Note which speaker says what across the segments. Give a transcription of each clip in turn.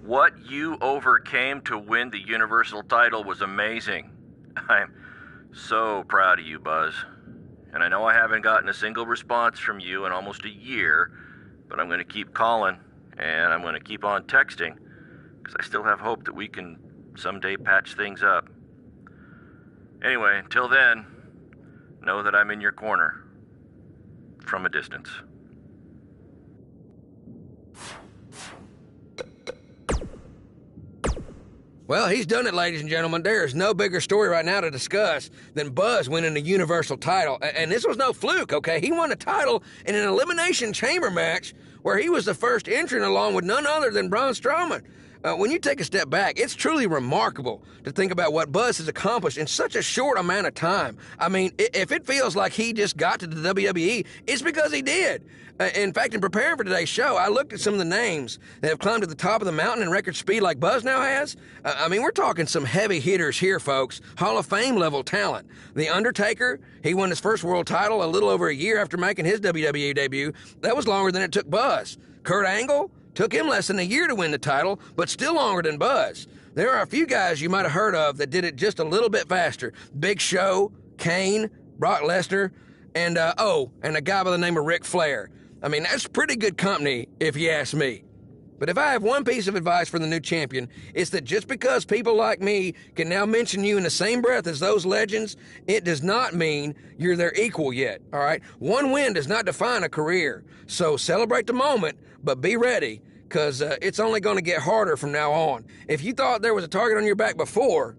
Speaker 1: What you overcame to win the Universal title was amazing. I'm so proud of you, Buzz. And I know I haven't gotten a single response from you in almost a year, but I'm going to keep calling, and I'm going to keep on texting, because I still have hope that we can someday patch things up. Anyway, until then, know that I'm in your corner. From a distance.
Speaker 2: Well, he's done it, ladies and gentlemen. There is no bigger story right now to discuss than Buzz winning the Universal title. And this was no fluke, okay? He won a title in an Elimination Chamber match where he was the first entrant along with none other than Braun Strowman. When you take a step back, it's truly remarkable to think about what Buzz has accomplished in such a short amount of time. I mean, if it feels like he just got to the WWE, it's because he did. In fact, in preparing for today's show, I looked at some of the names that have climbed to the top of the mountain in record speed like Buzz now has. I mean, we're talking some heavy hitters here, folks. Hall of Fame level talent. The Undertaker, he won his first world title a little over a year after making his WWE debut. That was longer than it took Buzz. Kurt Angle, took him less than a year to win the title, but still longer than Buzz. There are a few guys you might have heard of that did it just a little bit faster. Big Show, Kane, Brock Lesnar, and a guy by the name of Ric Flair. I mean, that's pretty good company, if you ask me. But if I have one piece of advice for the new champion, it's that just because people like me can now mention you in the same breath as those legends, it does not mean you're their equal yet, all right? One win does not define a career. So celebrate the moment, but be ready, because it's only going to get harder from now on. If you thought there was a target on your back before,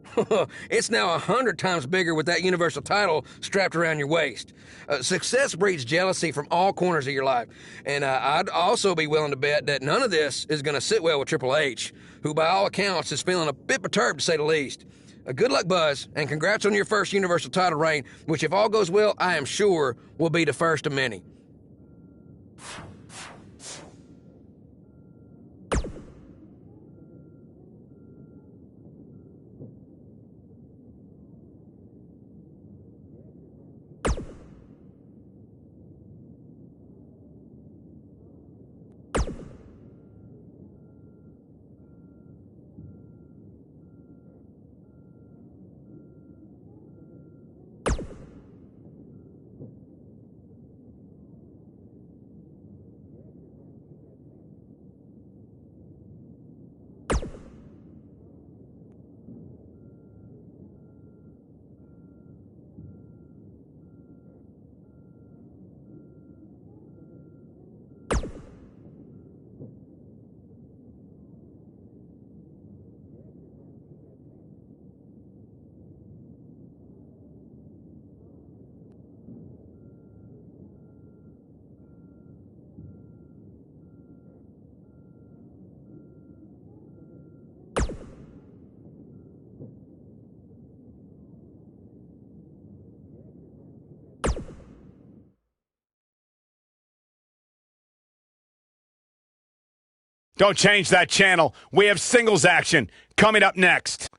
Speaker 2: it's now 100 times bigger with that Universal title strapped around your waist. Success breeds jealousy from all corners of your life. And I'd also be willing to bet that none of this is going to sit well with Triple H, who by all accounts is feeling a bit perturbed to say the least. Good luck, Buzz, and congrats on your first Universal title reign, which if all goes well, I am sure will be the first of many.
Speaker 3: Don't change that channel. We have singles action coming up next.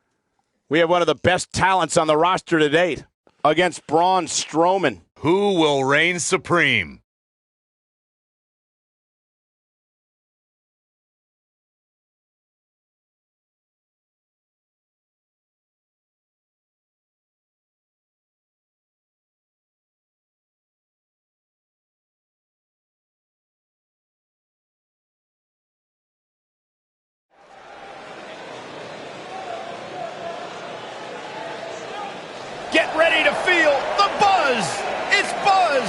Speaker 3: We have one of the best talents on the roster to date against Braun Strowman.
Speaker 4: Who will reign supreme?
Speaker 3: Get ready to feel the buzz. It's Buzz.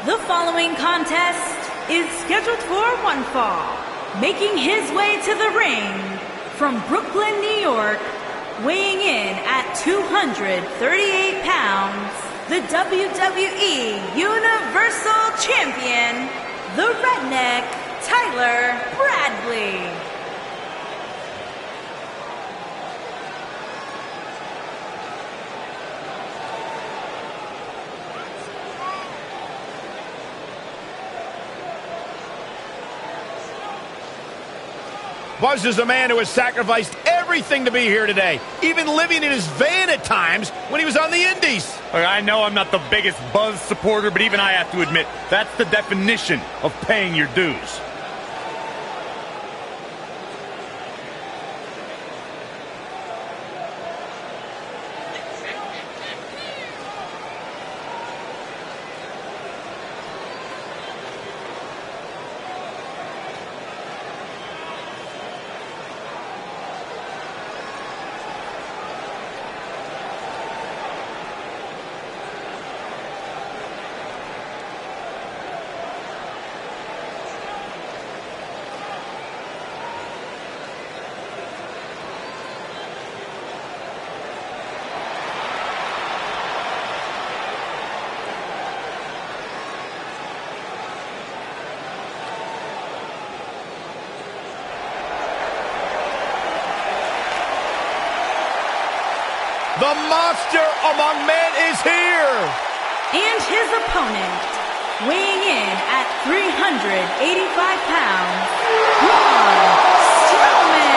Speaker 5: The following contest is scheduled for one fall. Making his way to the ring from Brooklyn, New York, weighing in at 238 pounds, the WWE Universal Champion, the Redneck, Tyler Bradley.
Speaker 3: Buzz is a man who has sacrificed every everything to be here today, even living in his van at times when he was on the Indies.
Speaker 4: I know I'm not the biggest Buzz supporter, but even I have to admit, that's the definition of paying your dues.
Speaker 3: The monster among men is here!
Speaker 5: And his opponent, weighing in at 385 pounds, Braun Strowman!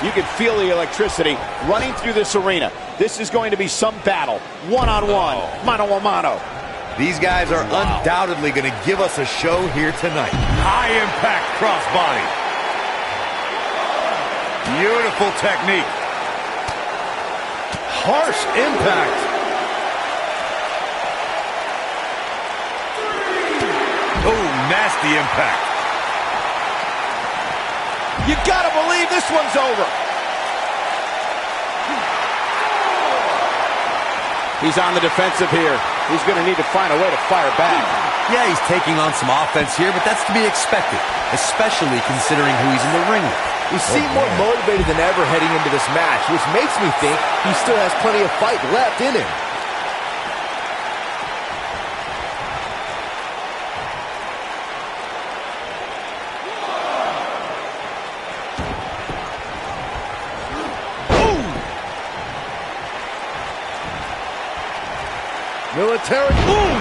Speaker 3: You can feel the electricity running through this arena. This is going to be some battle. One-on-one, mano-a-mano.
Speaker 4: These guys are undoubtedly going to give us a show here tonight. High impact crossbody. Beautiful technique. Harsh impact. Oh, nasty impact.
Speaker 3: You gotta believe this one's over. He's on the defensive here. He's going to need to find a way to fire back.
Speaker 6: Yeah, he's taking on some offense here, but that's to be expected, especially considering who he's in the ring with.
Speaker 7: He seemed more motivated than ever heading into this match, which makes me think he still has plenty of fight left in him.
Speaker 3: Military boom!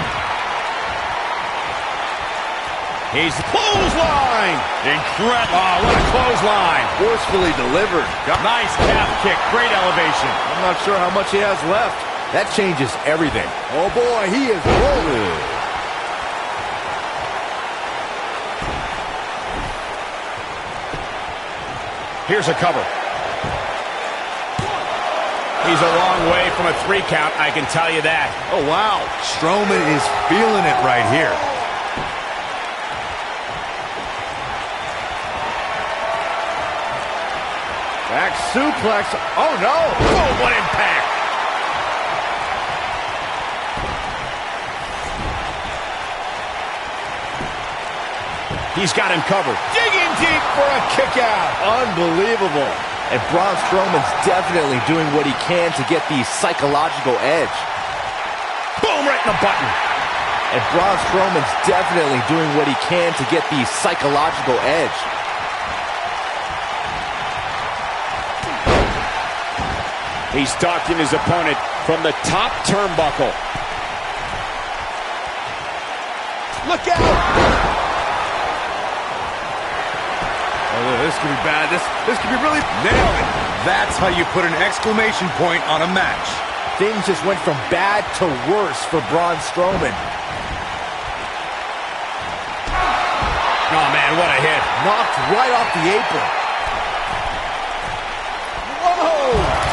Speaker 3: He's clothesline!
Speaker 4: Incredible.
Speaker 3: Oh, what a clothesline!
Speaker 7: Forcefully delivered.
Speaker 4: Nice calf kick. Great elevation.
Speaker 7: I'm not sure how much he has left. That changes everything. Oh boy, he is rolling.
Speaker 3: Here's a cover. He's a long way from a 3 count, I can tell you that.
Speaker 4: Oh, wow. Strowman is feeling it right here.
Speaker 3: Back suplex. Oh, no. Oh, what impact. He's got him covered. Digging deep for a kick out.
Speaker 7: Unbelievable. And Braun Strowman's definitely doing what he can to get the psychological edge.
Speaker 3: Boom, right in the button.
Speaker 7: And Braun Strowman's definitely doing what he can to get the psychological edge.
Speaker 3: He's stalking his opponent from the top turnbuckle. Look out!
Speaker 4: Oh, this could be bad. This could be really... Nailed it. That's how you put an exclamation point on a match.
Speaker 7: Things just went from bad to worse for Braun Strowman.
Speaker 3: Oh, man, what a hit.
Speaker 7: Knocked right off the apron. Whoa!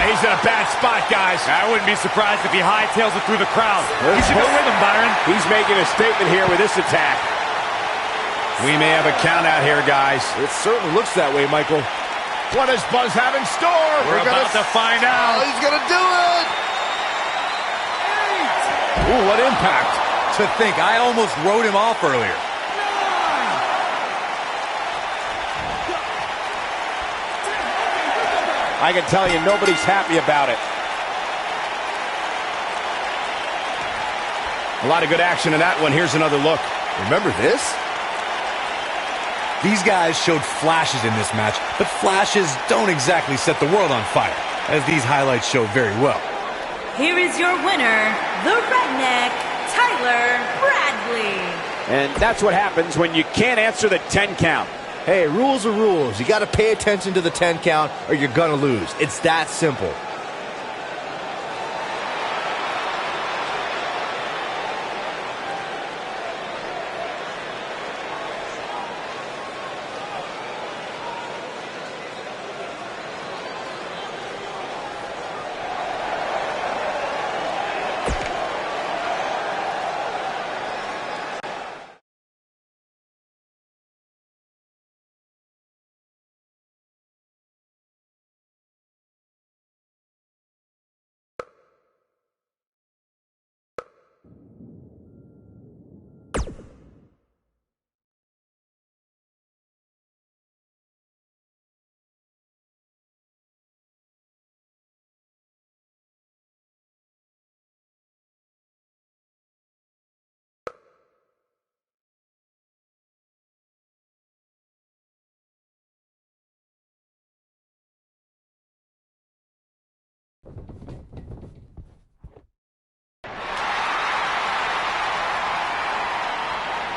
Speaker 3: He's in a bad spot, guys.
Speaker 4: I wouldn't be surprised if he hightails it through the crowd. You should go with him, Byron.
Speaker 3: He's making a statement here with this attack. We may have a count out here, guys.
Speaker 7: It certainly looks that way, Michael.
Speaker 3: What does Buzz have in store?
Speaker 4: We're about to find out.
Speaker 7: Oh, he's gonna do it!
Speaker 3: Ooh, what impact.
Speaker 4: To think, I almost wrote him off earlier.
Speaker 3: I can tell you nobody's happy about it. A lot of good action in that one. Here's another look.
Speaker 4: Remember this? These guys showed flashes in this match, but flashes don't exactly set the world on fire, as these highlights show very well.
Speaker 5: Here is your winner, the Redneck, Tyler Bradley.
Speaker 3: And that's what happens when you can't answer the 10 count.
Speaker 7: Hey, rules are rules. You got to pay attention to the 10 count or you're going to lose. It's that simple.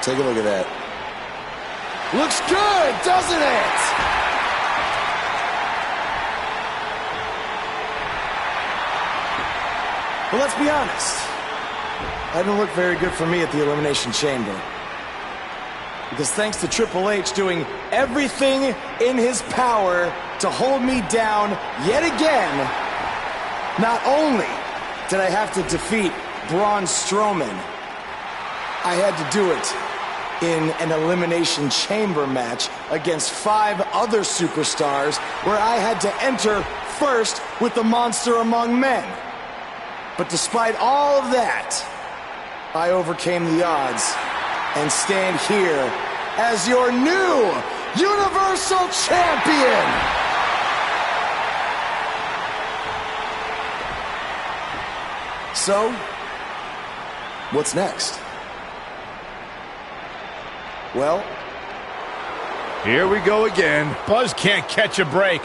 Speaker 8: Take a look at that. Looks good, doesn't it? Well, let's be honest. That didn't look very good for me at the Elimination Chamber. Because thanks to Triple H doing everything in his power to hold me down yet again, not only did I have to defeat Braun Strowman, I had to do it in an Elimination Chamber match against 5 other superstars where I had to enter first with the Monster Among Men. But despite all of that, I overcame the odds and stand here as your new Universal Champion! So, what's next? Well,
Speaker 4: Here we go again.
Speaker 3: Buzz can't catch a break.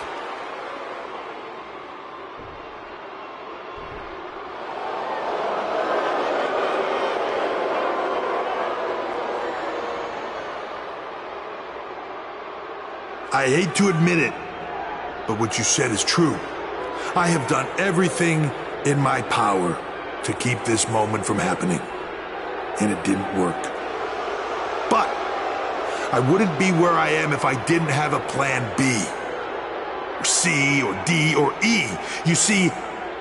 Speaker 9: I hate to admit it, but what you said is true. I have done everything in my power to keep this moment from happening, and it didn't work. But I wouldn't be where I am if I didn't have a plan B, or C, or D, or E. You see,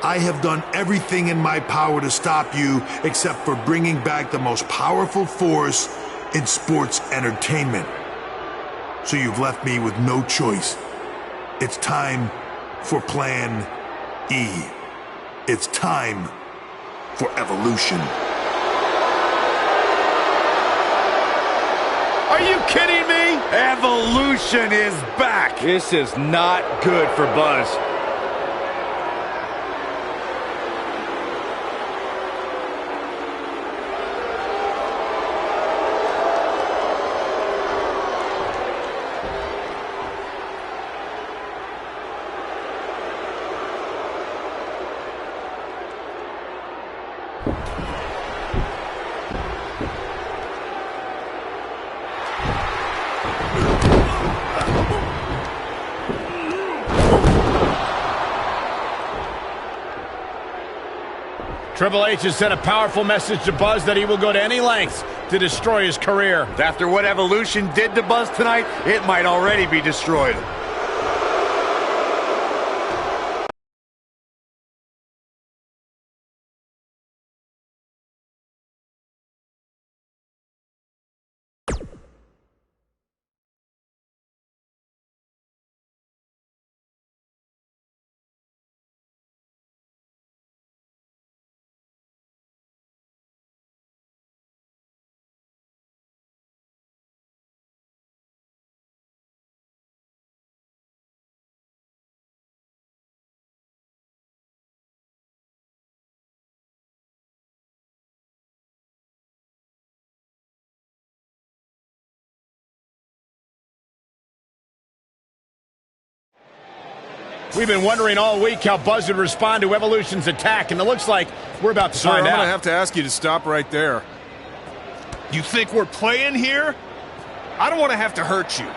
Speaker 9: I have done everything in my power to stop you except for bringing back the most powerful force in sports entertainment. So you've left me with no choice. It's time for Plan E. It's time for evolution.
Speaker 3: Are you kidding me?
Speaker 4: Evolution is back.
Speaker 7: This is not good for Buzz.
Speaker 3: Triple H has sent a powerful message to Buzz that he will go to any lengths to destroy his career.
Speaker 4: After what Evolution did to Buzz tonight, it might already be destroyed.
Speaker 3: We've been wondering all week how Buzz would respond to Evolution's attack, and it looks like we're about to find out.
Speaker 4: I'm going to have to ask you to stop right there. You think we're playing here? I don't want to have to hurt you.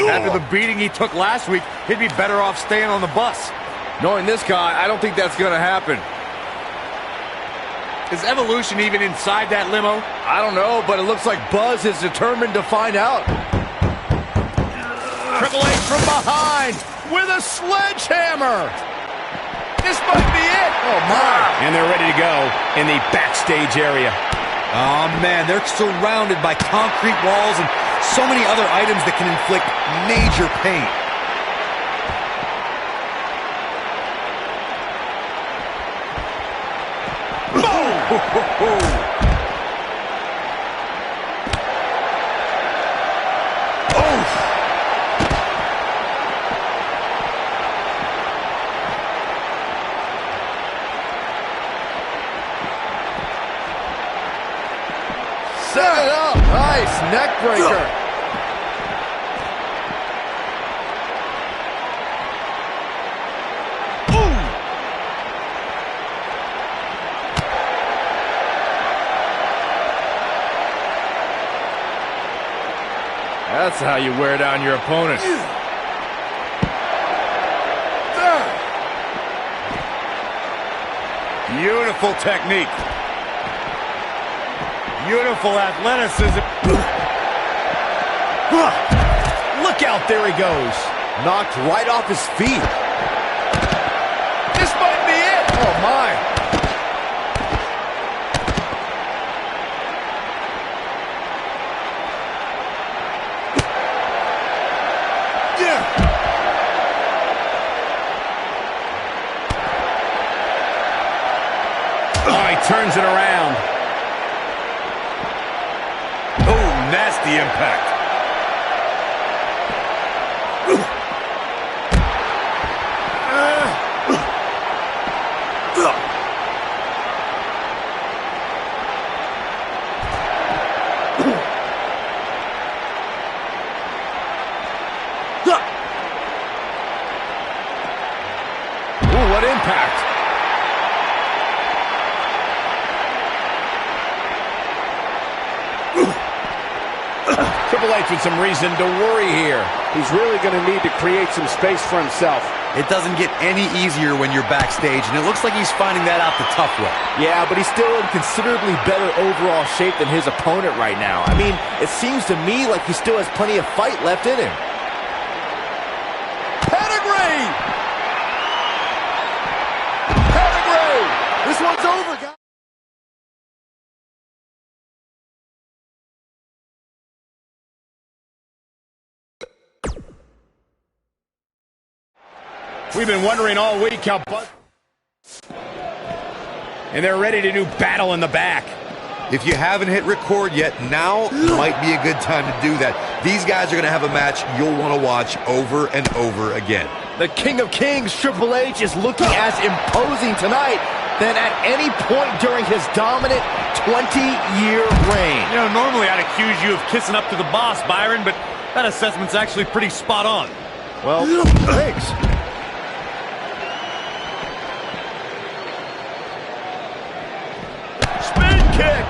Speaker 6: After the beating he took last week, he'd be better off staying on the bus.
Speaker 7: Knowing this guy, I don't think that's going to happen.
Speaker 6: Is Evolution even inside that limo?
Speaker 7: I don't know, but it looks like Buzz is determined to find out. Triple H from behind with a sledgehammer. This might be it. Oh, my.
Speaker 3: And they're ready to go in the backstage area.
Speaker 6: Oh, man, they're surrounded by concrete walls and so many other items that can inflict major pain. Boom!
Speaker 7: Set it up. Nice neck breaker. That's how you wear down your opponent.
Speaker 6: Beautiful technique. Beautiful athleticism.
Speaker 3: Look out, there he goes.
Speaker 7: Knocked right off his feet. This might be it. Oh, my.
Speaker 3: Oh, he turns it around.
Speaker 6: Oh, nasty impact.
Speaker 7: Ooh, what impact.
Speaker 3: Triple H with some reason to worry here. He's really going to need to create some space for himself.
Speaker 6: It doesn't get any easier when you're backstage, and it looks like he's finding that out the tough way.
Speaker 7: Yeah, but he's still in considerably better overall shape than his opponent right now. I mean, it seems to me like he still has plenty of fight left in him. Pedigree! Pedigree! This one's over, guys.
Speaker 3: We've been wondering all week how Buzz... And they're ready to do battle in the back.
Speaker 6: If you haven't hit record yet, now might be a good time to do that. These guys are going to have a match you'll want to watch over and over again.
Speaker 7: The King of Kings, Triple H, is looking as imposing tonight than at any point during his dominant 20-year reign.
Speaker 10: You know, normally I'd accuse you of kissing up to the boss, Byron, but that assessment's actually pretty spot on.
Speaker 7: Well, thanks. Spin kick.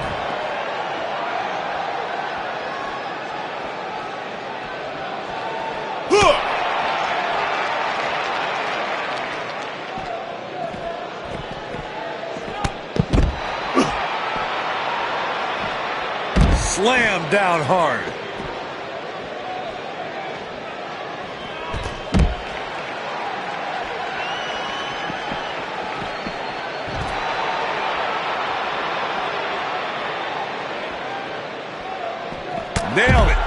Speaker 6: Slam down hard. Nailed it.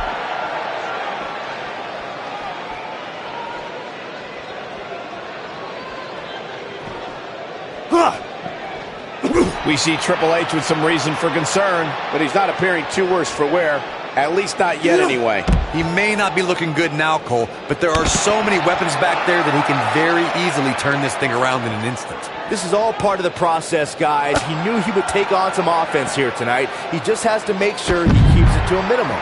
Speaker 3: We see Triple H with some reason for concern, but he's not appearing too worse for wear. At least not yet, anyway.
Speaker 6: He may not be looking good now, Cole, but there are so many weapons back there that he can very easily turn this thing around in an instant.
Speaker 7: This is all part of the process, guys. He knew he would take on some offense here tonight. He just has to make sure he keeps it to a minimum.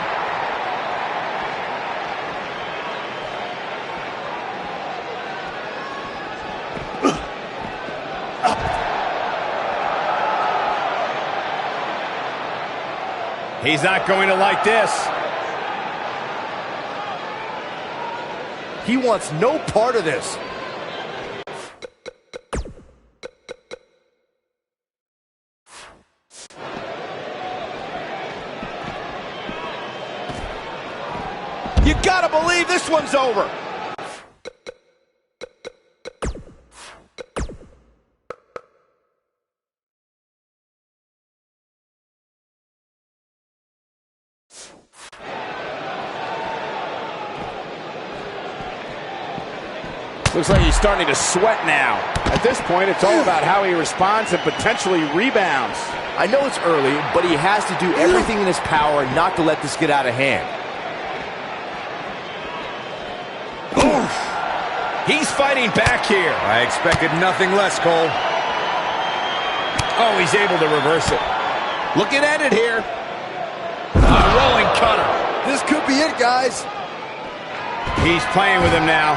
Speaker 3: He's not going to like this.
Speaker 7: He wants no part of this. You gotta believe this one's over.
Speaker 3: Looks like he's starting to sweat now. At this point, it's all about how he responds and potentially rebounds.
Speaker 7: I know it's early, but he has to do everything in his power not to let this get out of hand.
Speaker 3: He's fighting back here.
Speaker 4: I expected nothing less, Cole.
Speaker 3: Oh, he's able to reverse it. Looking at it here. A rolling cutter.
Speaker 7: This could be it, guys.
Speaker 3: He's playing with him now.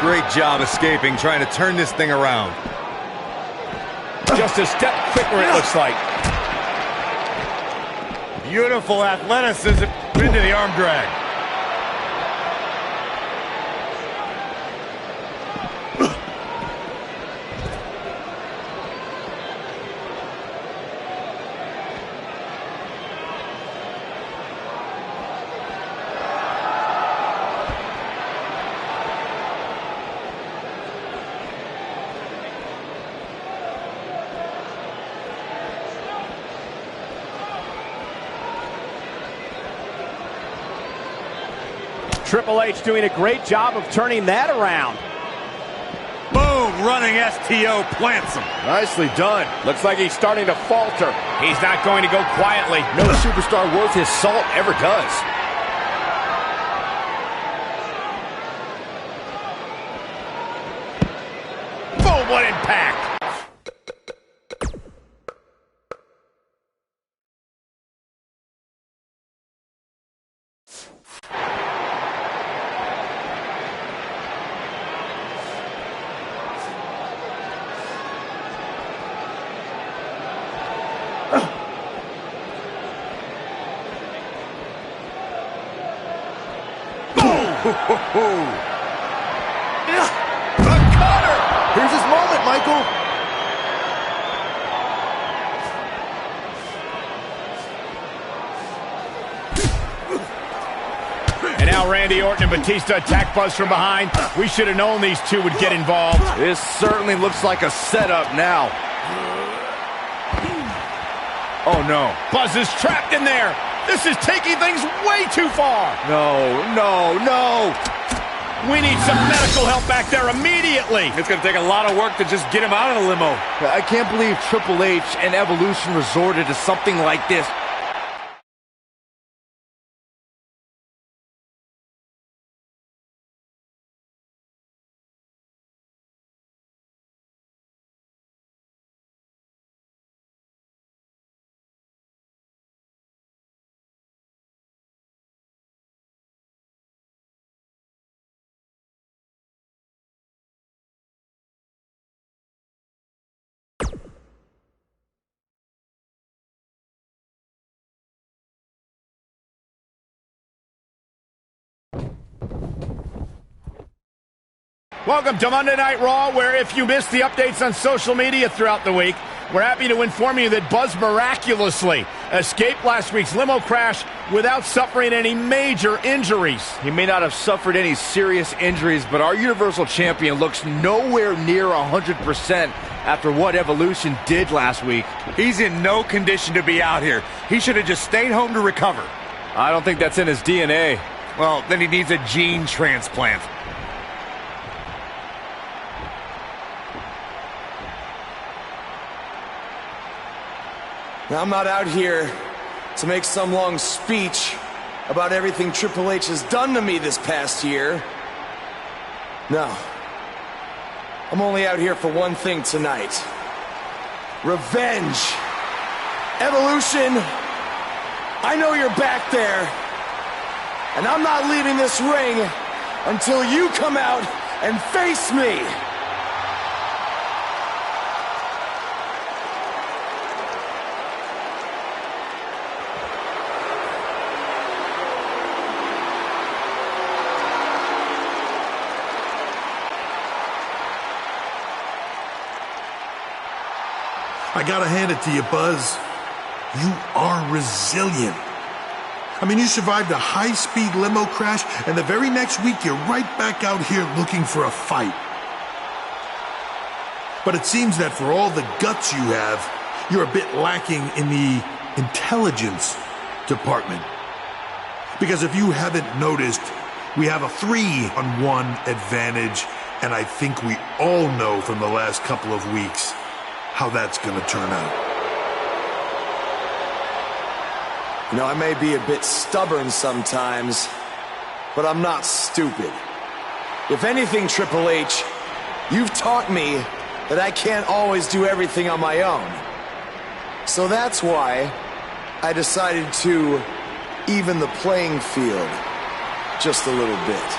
Speaker 4: Great job escaping, trying to turn this thing around.
Speaker 3: Just a step quicker, it looks like.
Speaker 10: Beautiful athleticism into the arm drag.
Speaker 3: Triple H doing a great job of turning that around.
Speaker 10: Boom, running STO plants him.
Speaker 3: Nicely done. Looks like he's starting to falter. He's not going to go quietly.
Speaker 7: No superstar worth his salt ever does.
Speaker 3: Boom, what impact.
Speaker 7: The cutter! Here's his moment, Michael.
Speaker 3: And now Randy Orton and Batista attack Buzz from behind. We should have known these two would get involved.
Speaker 7: This certainly looks like a setup now.
Speaker 3: Oh, no. Buzz is trapped in there. This is taking things way too far.
Speaker 7: No, no, no.
Speaker 3: We need some medical help back there immediately.
Speaker 10: It's going to take a lot of work to just get him out of the limo.
Speaker 7: I can't believe Triple H and Evolution resorted to something like this.
Speaker 3: Welcome to Monday Night Raw, where if you missed the updates on social media throughout the week, we're happy to inform you that Buzz miraculously escaped last week's limo crash without suffering any major injuries.
Speaker 7: He may not have suffered any serious injuries, but our Universal Champion looks nowhere near 100% after what Evolution did last week.
Speaker 4: He's in no condition to be out here. He should have just stayed home to recover.
Speaker 7: I don't think that's in his DNA.
Speaker 4: Well, then he needs a gene transplant.
Speaker 8: Now, I'm not out here to make some long speech about everything Triple H has done to me this past year. No. I'm only out here for one thing tonight. Revenge. Evolution, I know you're back there. And I'm not leaving this ring until you come out and face me.
Speaker 9: I gotta hand it to you, Buzz. You are resilient. I mean, you survived a high-speed limo crash, and the very next week you're right back out here looking for a fight. But it seems that for all the guts you have, you're a bit lacking in the intelligence department. Because if you haven't noticed, we have a 3-on-1 advantage, and I think we all know from the last couple of weeks how that's going to turn out.
Speaker 8: You know, I may be a bit stubborn sometimes, but I'm not stupid. If anything, Triple H, you've taught me that I can't always do everything on my own. So that's why I decided to even the playing field just a little bit.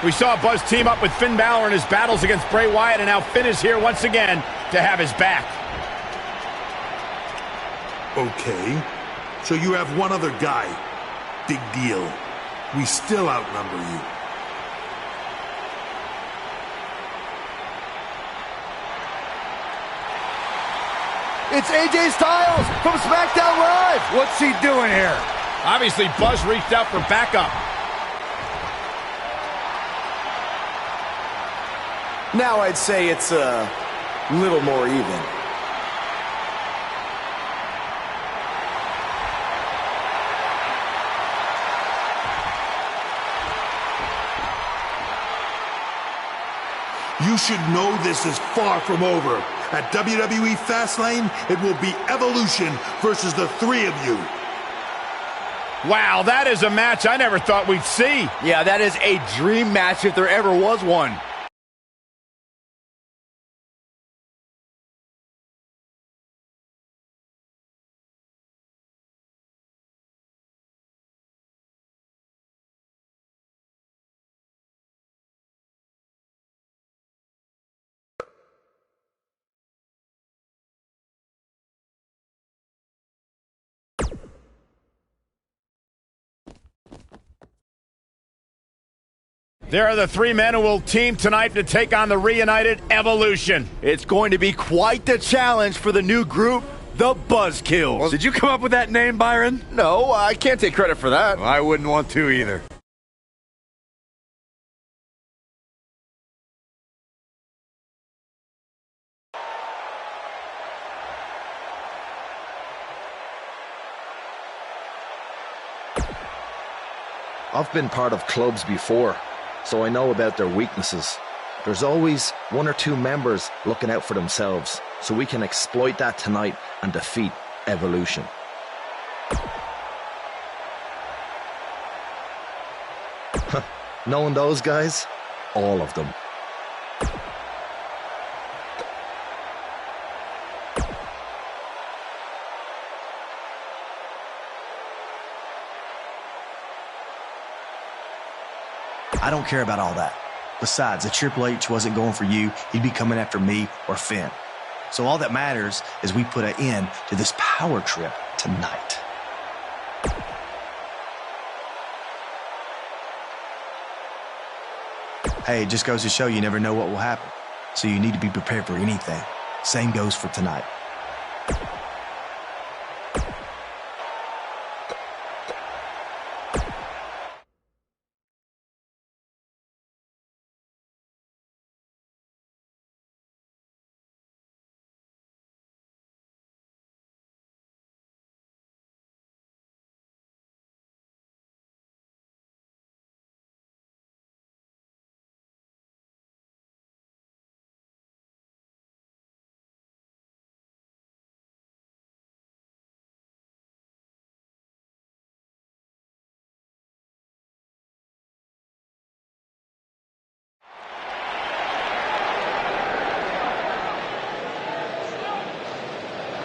Speaker 3: We saw Buzz team up with Finn Balor in his battles against Bray Wyatt, and now Finn is here once again to have his back.
Speaker 9: Okay, so you have one other guy. Big deal. We still outnumber you.
Speaker 7: It's AJ Styles from SmackDown Live.
Speaker 4: What's he doing here?
Speaker 3: Obviously, Buzz reached out for backup.
Speaker 8: Now I'd say it's a little more even.
Speaker 9: You should know this is far from over. At WWE Fastlane, it will be Evolution versus the three of you.
Speaker 3: Wow, that is a match I never thought we'd see.
Speaker 4: Yeah, that is a dream match if there ever was one.
Speaker 3: There are the three men who will team tonight to take on the reunited Evolution.
Speaker 10: It's going to be quite the challenge for the new group, the Buzzkills.
Speaker 4: Well, did you come up with that name, Byron?
Speaker 7: No, I can't take credit for that.
Speaker 4: Well, I wouldn't want to either.
Speaker 11: I've been part of clubs before, so I know about their weaknesses. There's always one or two members looking out for themselves, so we can exploit that tonight and defeat Evolution. Knowing those guys, all of them.
Speaker 12: I don't care about all that. Besides, if Triple H wasn't going for you, he'd be coming after me or Finn. So all that matters is we put an end to this power trip tonight. Hey, it just goes to show you never know what will happen. So you need to be prepared for anything. Same goes for tonight.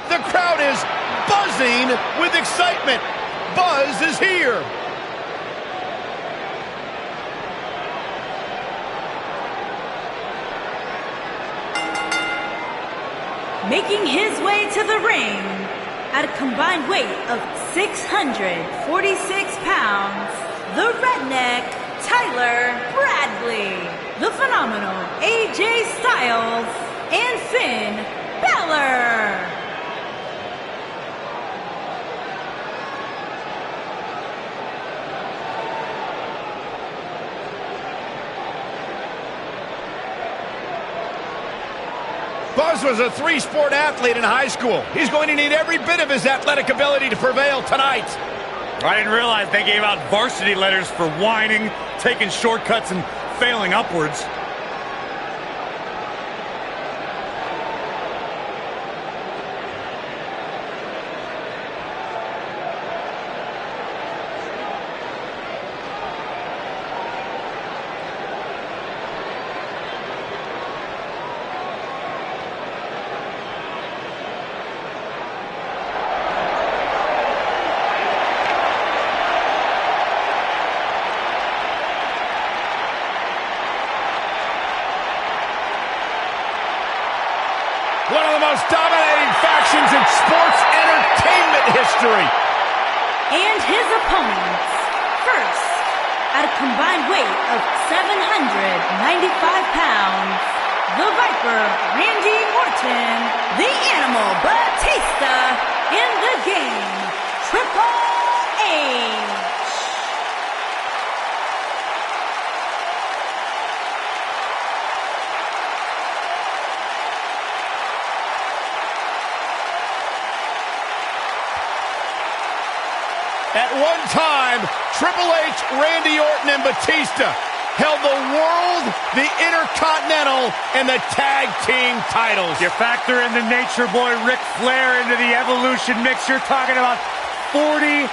Speaker 3: The crowd is buzzing with excitement. Buzz is here.
Speaker 5: Making his way to the ring at a combined weight of 646 pounds, the Redneck, Tyler Bradley, the phenomenal AJ Styles, and Finn Balor.
Speaker 3: Buzz was a three-sport athlete in high school. He's going to need every bit of his athletic ability to prevail tonight.
Speaker 10: I didn't realize they gave out varsity letters for whining, taking shortcuts, and failing upwards.
Speaker 3: One of the most dominating factions in sports entertainment history.
Speaker 5: And his opponents. First, at a combined weight of 795 pounds, the Viper, Randy Orton, the Animal Batista, and the Game, Triple H.
Speaker 3: At one time, Triple H, Randy Orton, and Batista held the World, the Intercontinental, and the Tag Team titles.
Speaker 10: You factor in the Nature Boy Ric Flair into the Evolution mix, you're talking about 49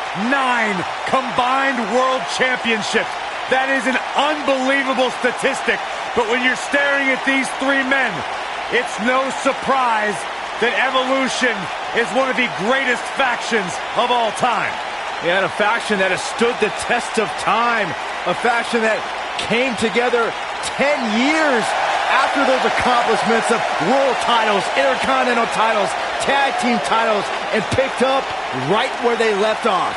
Speaker 10: combined World Championships. That is an unbelievable statistic, but when you're staring at these three men, it's no surprise that Evolution is one of the greatest factions of all time.
Speaker 7: Yeah, and a faction that has stood the test of time. A faction that came together 10 years after those accomplishments of world titles, intercontinental titles, tag team titles, and picked up right where they left off.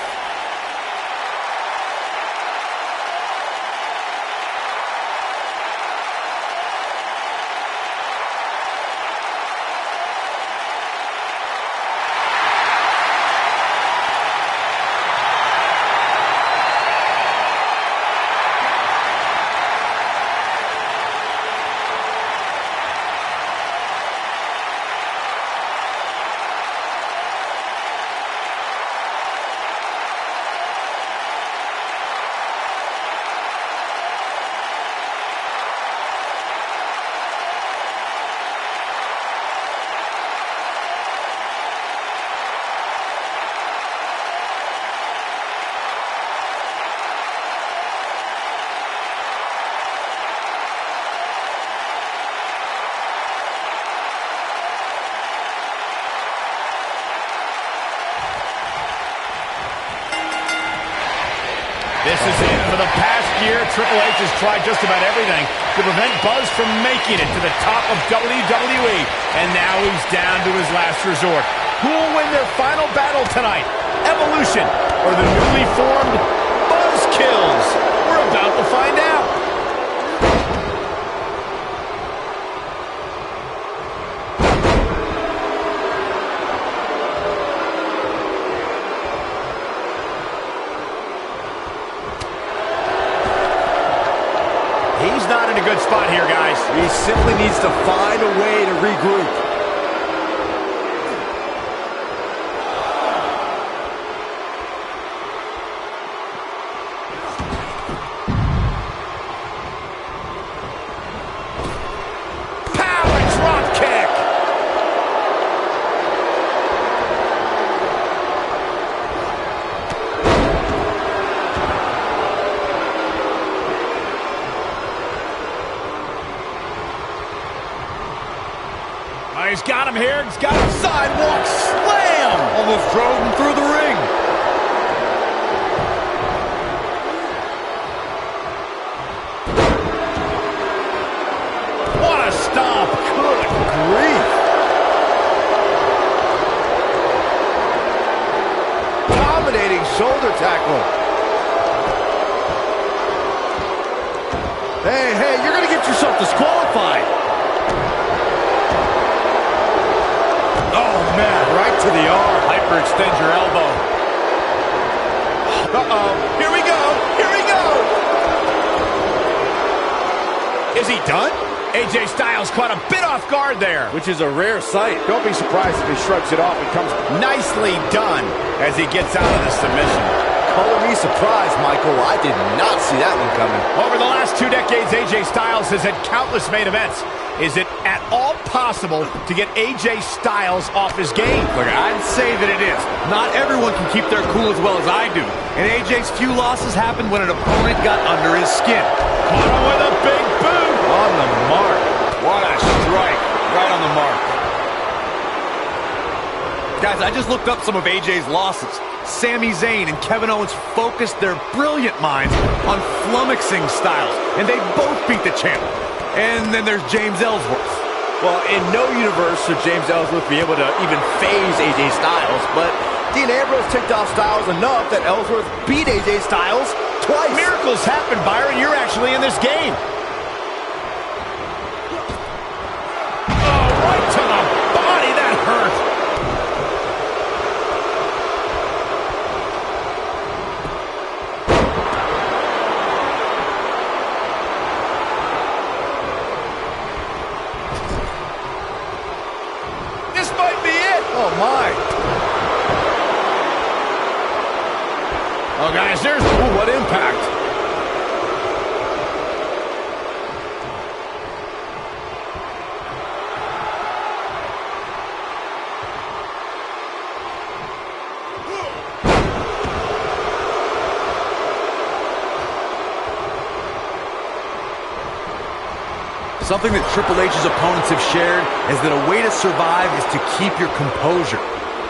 Speaker 3: This is it. For the past year, Triple H has tried just about everything to prevent Buzz from making it to the top of WWE. And now he's down to his last resort. Who will win their final battle tonight? Evolution or the newly formed Buzzkills? We're about to find out. He's not in a good spot here, guys.
Speaker 7: He simply needs to find a way to regroup.
Speaker 3: He's got him here. He's got him sidewalk slam.
Speaker 7: Almost drove him through the ring.
Speaker 3: What a stomp. Good grief.
Speaker 7: Dominating shoulder tackle. Hey, you're gonna get yourself disqualified.
Speaker 10: Oh, man, right to the arm. Hyperextend your elbow.
Speaker 3: Uh-oh. Here we go. Here we go. Is he done? AJ Styles caught a bit off guard there.
Speaker 7: Which is a rare sight. Don't be surprised if he shrugs it off and comes
Speaker 3: Nicely done as he gets out of the submission.
Speaker 4: Color me surprised, Michael. I did not see that one coming.
Speaker 3: Over the last 2 decades, AJ Styles has had countless main events. Is it at all possible to get AJ Styles off his game?
Speaker 10: Look, I'd say that it is. Not everyone can keep their cool as well as I do. And AJ's few losses happened when an opponent got under his skin.
Speaker 3: Caught him with a big boot.
Speaker 10: On the mark. What a strike. Right on the mark. Guys, I just looked up some of AJ's losses. Sami Zayn and Kevin Owens focused their brilliant minds on flummoxing Styles, and they both beat the champ. And then there's James Ellsworth.
Speaker 7: Well, in no universe should James Ellsworth be able to even phase AJ Styles, but Dean Ambrose ticked off Styles enough that Ellsworth beat AJ Styles twice.
Speaker 3: Miracles happen, Byron. You're actually in this game. Oh, right to the body. That hurt.
Speaker 7: Oh, my.
Speaker 3: Oh, guys, there's... Ooh, what impact.
Speaker 4: Something that Triple H's opponents have shared is that a way to survive is to keep your composure.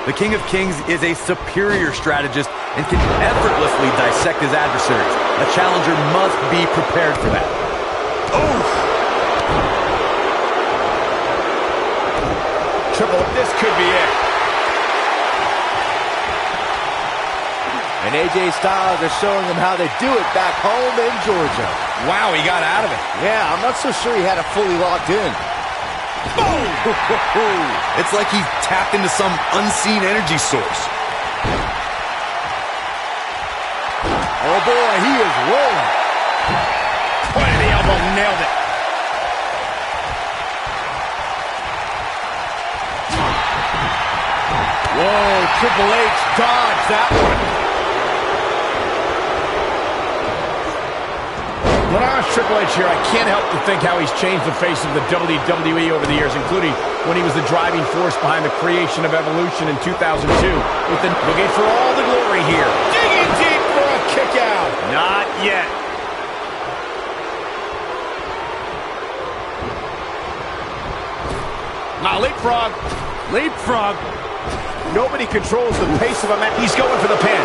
Speaker 4: The King of Kings is a superior strategist and can effortlessly dissect his adversaries. A challenger must be prepared for that.
Speaker 3: Oof! Triple, this could be it.
Speaker 7: And AJ Styles is showing them how they do it back home in Georgia.
Speaker 3: Wow, he got out of it.
Speaker 7: Yeah, I'm not so sure he had it fully locked in.
Speaker 3: Boom!
Speaker 6: It's like he tapped into some unseen energy source.
Speaker 7: Oh boy, he is rolling.
Speaker 3: Point of the elbow, nailed it.
Speaker 7: Whoa, Triple H dodged that one.
Speaker 3: When I was Triple H here, I can't help to think how he's changed the face of the WWE over the years, including when he was the driving force behind the creation of Evolution in 2002. With the looking for all the glory here. Digging deep for a kick out.
Speaker 10: Not yet.
Speaker 3: Now leapfrog.
Speaker 10: Leapfrog.
Speaker 3: Nobody controls the pace of a match. He's going for the pin.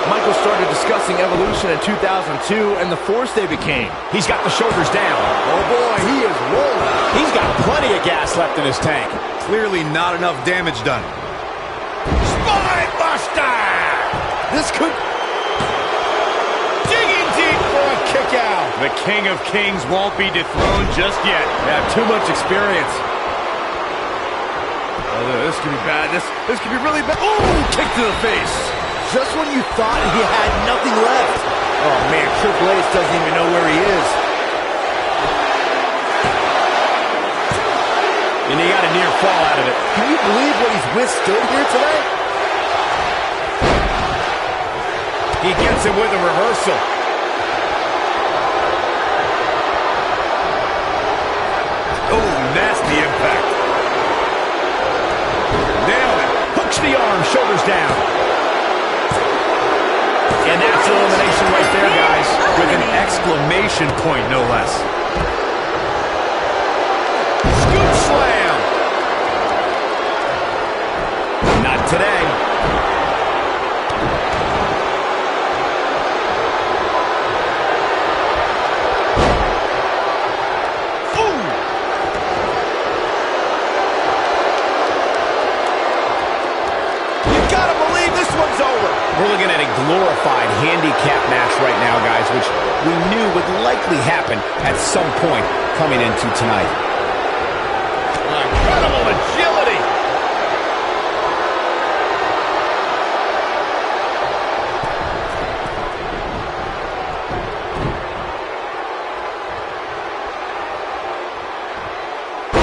Speaker 7: Michael started discussing Evolution in 2002 and the force they became.
Speaker 3: He's got the shoulders down.
Speaker 7: Oh boy, he is rolling.
Speaker 3: He's got plenty of gas left in his tank.
Speaker 6: Clearly not enough damage done.
Speaker 3: Spine buster!
Speaker 7: This could...
Speaker 3: Digging deep for a kick out.
Speaker 10: The King of Kings won't be dethroned just yet.
Speaker 7: They have too much experience. Oh, this could be bad. This could be really bad. Ooh, kick to the face. Just when you thought he had nothing left. Oh, man, Triple H doesn't even know where he is.
Speaker 3: And he got a near fall out of it.
Speaker 7: Can you believe what he's withstood here today?
Speaker 3: He gets it with a reversal.
Speaker 10: Oh, nasty impact.
Speaker 3: Nailed it. Hooks the arm, shoulders down. And that's elimination right there, guys.
Speaker 10: With an exclamation point, no less.
Speaker 3: Scoop slam. Not today. Ooh. You gotta believe this one's over. We're looking at a glorified handicap match right now, guys, which we knew would likely happen at some point coming into tonight. Incredible agility.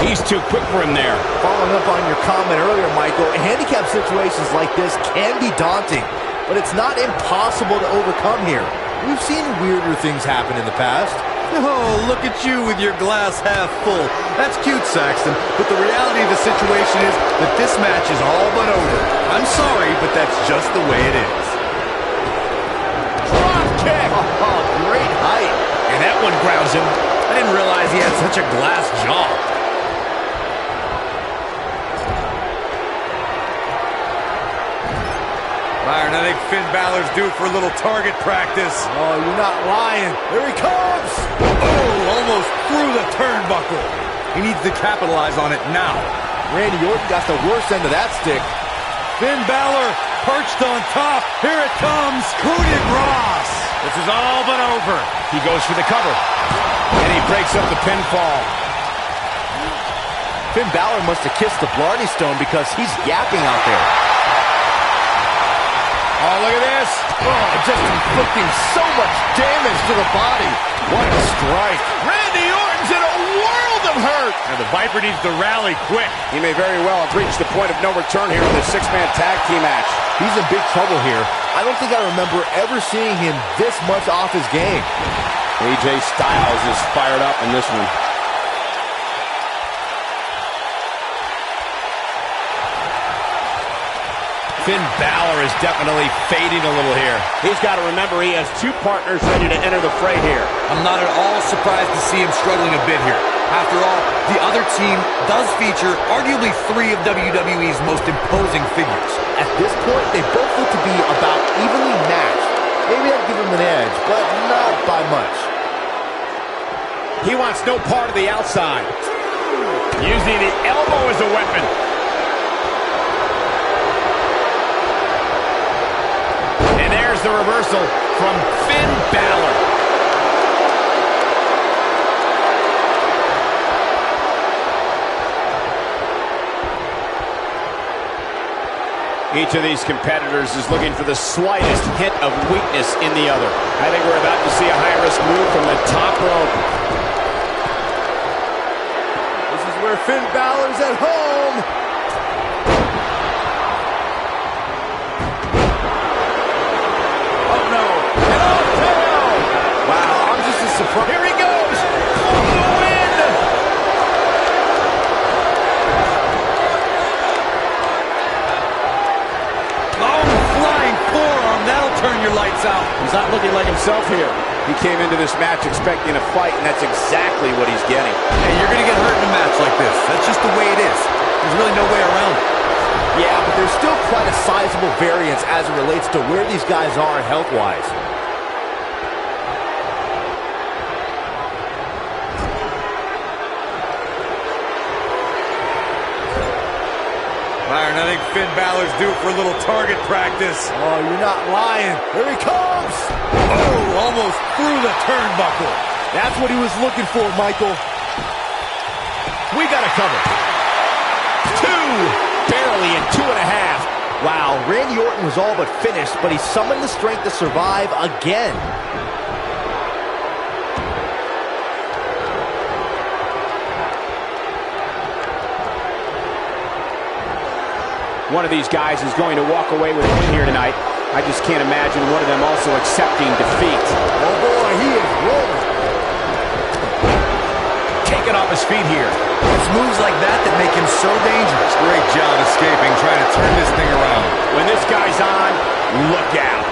Speaker 3: He's too quick for him there.
Speaker 7: Following up on your comment earlier, Michael, handicap situations like this can be daunting, but it's not impossible to overcome here. We've seen weirder things happen in the past.
Speaker 4: Oh, look at you with your glass half full. That's cute, Saxton, but the reality of the situation is that this match is all but over. I'm sorry, but that's just the way it is.
Speaker 3: Drop kick!
Speaker 7: Oh, great height.
Speaker 3: And that one grounds him.
Speaker 4: I didn't realize he had such a glass jaw. Byron, I think Finn Balor's due for a little target practice.
Speaker 7: Oh, you're not lying. Here he comes.
Speaker 4: Oh, almost through the turnbuckle. He needs to capitalize on it now.
Speaker 7: Randy Orton got the worst end of that stick.
Speaker 10: Finn Balor perched on top. Here it comes. Coup de grace. This is all but over.
Speaker 3: He goes for the cover. And he breaks up the pinfall.
Speaker 7: Finn Balor must have kissed the Blarney Stone because he's yapping out there.
Speaker 3: Oh, look at this.
Speaker 7: Oh, just inflicting so much damage to the body. What a strike.
Speaker 3: Randy Orton's in a world of hurt.
Speaker 10: And the Viper needs to rally quick.
Speaker 3: He may very well have reached the point of no return here in this six-man tag team match.
Speaker 7: He's in big trouble here. I don't think I remember ever seeing him this much off his game.
Speaker 3: AJ Styles is fired up in this one. Finn Balor is definitely fading a little here. He's got to remember he has two partners ready to enter the fray here.
Speaker 4: I'm not at all surprised to see him struggling a bit here. After all, the other team does feature arguably three of WWE's most imposing figures.
Speaker 7: At this point, they both look to be about evenly matched. Maybe I'd give him an edge, but not by much.
Speaker 3: He wants no part of the outside. Using the elbow as a weapon. And there's the reversal from Finn Balor. Each of these competitors is looking for the slightest hint of weakness in the other. I think we're about to see a high-risk move from the top rope.
Speaker 7: This is where Finn Balor's at home.
Speaker 3: Oh, no. And off down.
Speaker 7: Wow, I'm just as surprised.
Speaker 3: Here he goes. For the win.
Speaker 4: That'll turn your lights out.
Speaker 3: He's not looking like himself here. He came into this match expecting a fight, and that's exactly what he's getting.
Speaker 4: Hey, you're going to get hurt in a match like this. That's just the way it is. There's really no way around it.
Speaker 7: Yeah, but there's still quite a sizable variance as it relates to where these guys are health-wise.
Speaker 4: Byron, I think Finn Balor's due for a little target practice.
Speaker 7: Oh, you're not lying. Here he comes.
Speaker 4: Oh, almost through the turnbuckle.
Speaker 7: That's what he was looking for, Michael.
Speaker 3: We got a cover. Two. Barely in 2.5.
Speaker 7: Wow, Randy Orton was all but finished, but he summoned the strength to survive again.
Speaker 3: One of these guys is going to walk away with a win here tonight. I just can't imagine one of them also accepting defeat.
Speaker 7: Oh boy, he is rolling.
Speaker 3: Taking off his feet here.
Speaker 4: It's moves like that that make him so dangerous. Great job escaping, trying to turn this thing around.
Speaker 3: When this guy's on, look out.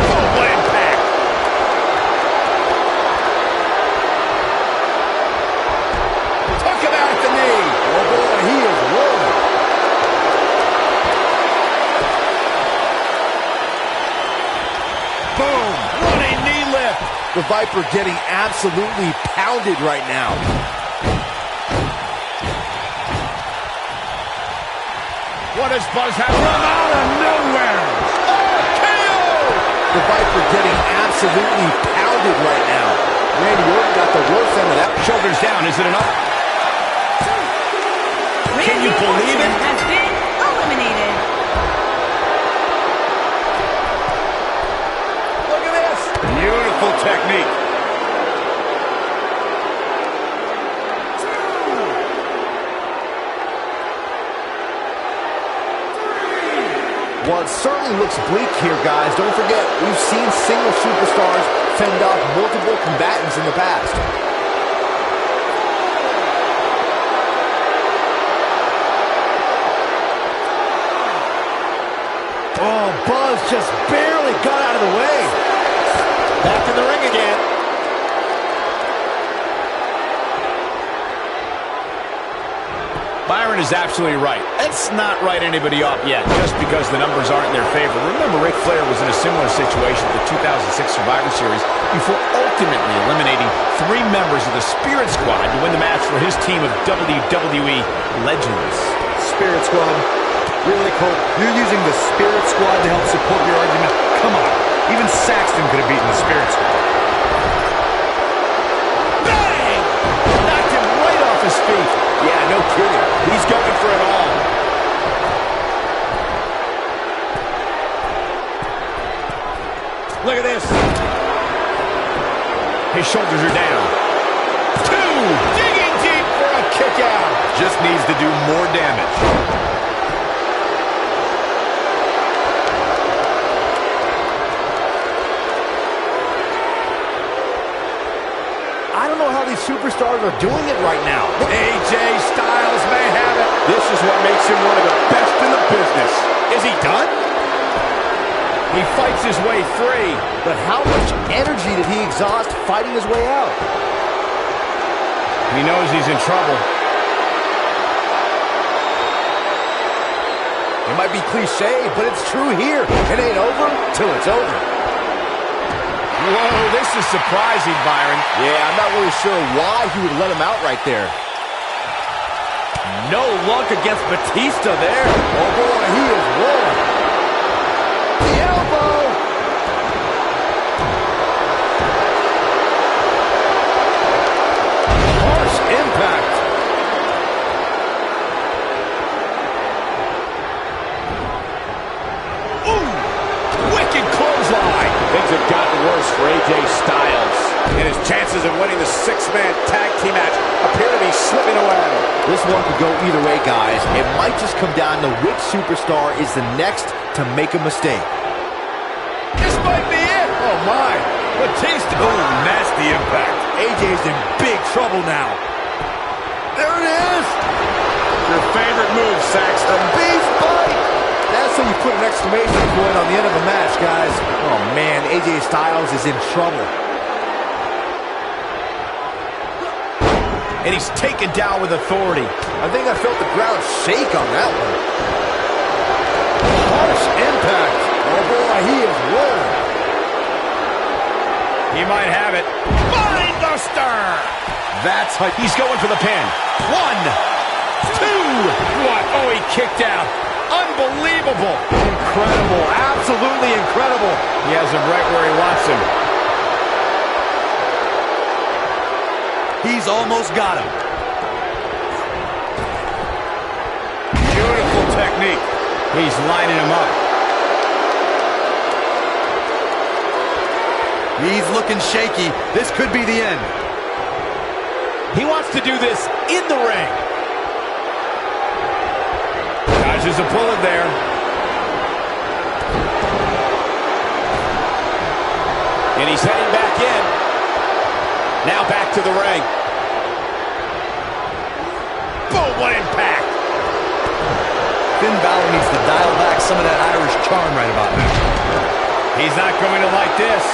Speaker 3: Full impact. Took him out at the knee.
Speaker 7: Oh boy, he is rolling.
Speaker 3: Boom. Running knee lift.
Speaker 7: The Viper getting absolutely pounded right now.
Speaker 3: what does Buzz have from out of nowhere? Oh, KO!
Speaker 7: The Viper getting absolutely pounded right now. Randy Orton got the worst end of that.
Speaker 3: Shoulders down, is it enough?
Speaker 5: Can you believe it? Has been eliminated.
Speaker 3: Look at this. Beautiful technique.
Speaker 7: Well, it certainly looks bleak here, guys. Don't forget, we've seen single superstars fend off multiple combatants in the past. Oh, Buzz just barely got out of the way. Back in the ring again.
Speaker 3: Byron is absolutely right. Let's not write anybody off yet, just because the numbers aren't in their favor. Remember, Ric Flair was in a similar situation at the 2006 Survivor Series before ultimately eliminating 3 members of the Spirit Squad to win the match for his team of WWE Legends.
Speaker 4: Spirit Squad? Really, Cole? You're using the Spirit Squad to help support your argument? Come on. Even Saxton could have beaten the Spirit Squad.
Speaker 3: Bang! Knocked him right off his feet.
Speaker 7: Yeah, no kidding.
Speaker 3: He's going for it all. Look at this. His shoulders are down. 2! Digging deep for a kick out.
Speaker 4: Just needs to do more damage.
Speaker 7: I don't know how these superstars are doing it right now.
Speaker 3: AJ Styles may have it.
Speaker 7: This is what makes him one of the best in the business.
Speaker 3: Is he done? He fights his way free.
Speaker 7: But how much energy did he exhaust fighting his way out?
Speaker 3: He knows he's in trouble.
Speaker 7: It might be cliche, but it's true here. It ain't over till it's over.
Speaker 3: Whoa, this is surprising, Byron.
Speaker 7: Yeah, I'm not really sure why he would let him out right there. No luck against Batista there. Oh boy, he is rolling. The elbow. Harsh impact.
Speaker 3: Ooh, wicked clothesline.
Speaker 7: Things have gotten worse for AJ Styles.
Speaker 3: And his chances of winning the 6-man tag team match appear to be slipping away.
Speaker 7: This one could go either way, guys. It might just come down to which superstar is the next to make a mistake.
Speaker 3: This might be it. Oh, my. Batista.
Speaker 4: Oh, nasty impact.
Speaker 7: AJ's in big trouble now. There it is.
Speaker 3: Your favorite move, Saxton.
Speaker 7: Beast bite. That's how you put an exclamation point on the end of a match, guys. Oh, man, AJ Styles is in trouble.
Speaker 3: And he's taken down with authority.
Speaker 7: I think I felt the ground shake on that one. Harsh impact. Oh, boy, he is rolling.
Speaker 3: He might have it. Mindbuster! That's how he's going for the pin. 1, 2. What? Oh, he kicked out. Unbelievable.
Speaker 7: Incredible. Absolutely incredible.
Speaker 3: He has him right where he wants him.
Speaker 4: He's almost got him.
Speaker 3: Beautiful technique. He's lining him up.
Speaker 4: He's looking shaky. This could be the end.
Speaker 3: He wants to do this in the ring. Dodges a bullet there. And he's heading back in. Now back to the ring. Boom, what impact.
Speaker 4: Finn Balor needs to dial back some of that Irish charm right about now.
Speaker 3: He's not going to like this.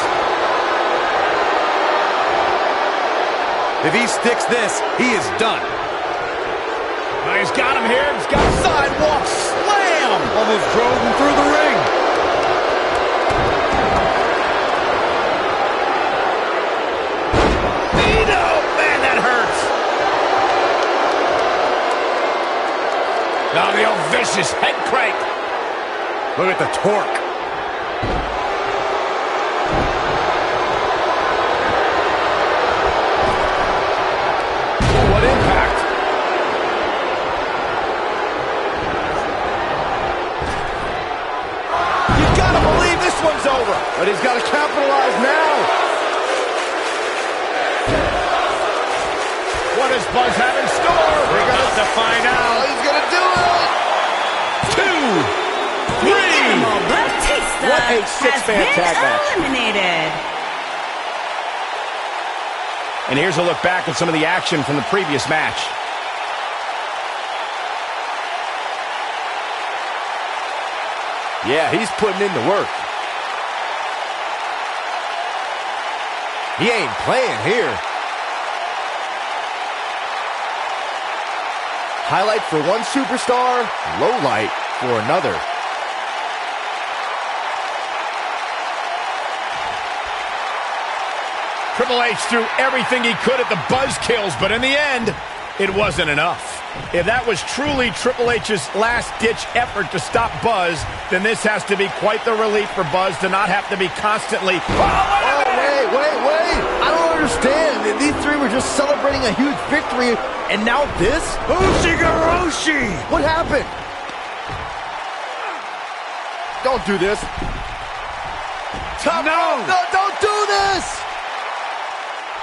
Speaker 4: If he sticks this, he is done.
Speaker 3: Well, he's got him here. He's got a sidewalk slam.
Speaker 4: Almost drove him through the ring.
Speaker 3: Now the old vicious vicious head crank.
Speaker 7: Look at the torque. Oh, what impact.
Speaker 3: You've got to believe this one's over.
Speaker 7: But he's got to capitalize now.
Speaker 3: What does Buzz have in store?
Speaker 10: We're about to find out.
Speaker 3: He's going to do it. 2, 3.
Speaker 5: Batista
Speaker 7: What a
Speaker 5: has
Speaker 7: six-man
Speaker 5: been
Speaker 7: tag match.
Speaker 5: eliminated.
Speaker 3: And here's a look back at some of the action from the previous match.
Speaker 7: Yeah, he's putting in the work. He ain't playing here. Highlight for one superstar, low light for another.
Speaker 3: Triple H threw everything he could at the Buzz kills, but in the end, it wasn't enough. If that was truly Triple H's last-ditch effort to stop Buzz, then this has to be quite the relief for Buzz to not have to be constantly...
Speaker 7: Wait. I don't understand. These three were just celebrating a huge victory, and now this?
Speaker 10: Ushigoroshi!
Speaker 7: What happened? Don't do this.
Speaker 10: No!
Speaker 7: No, don't do this!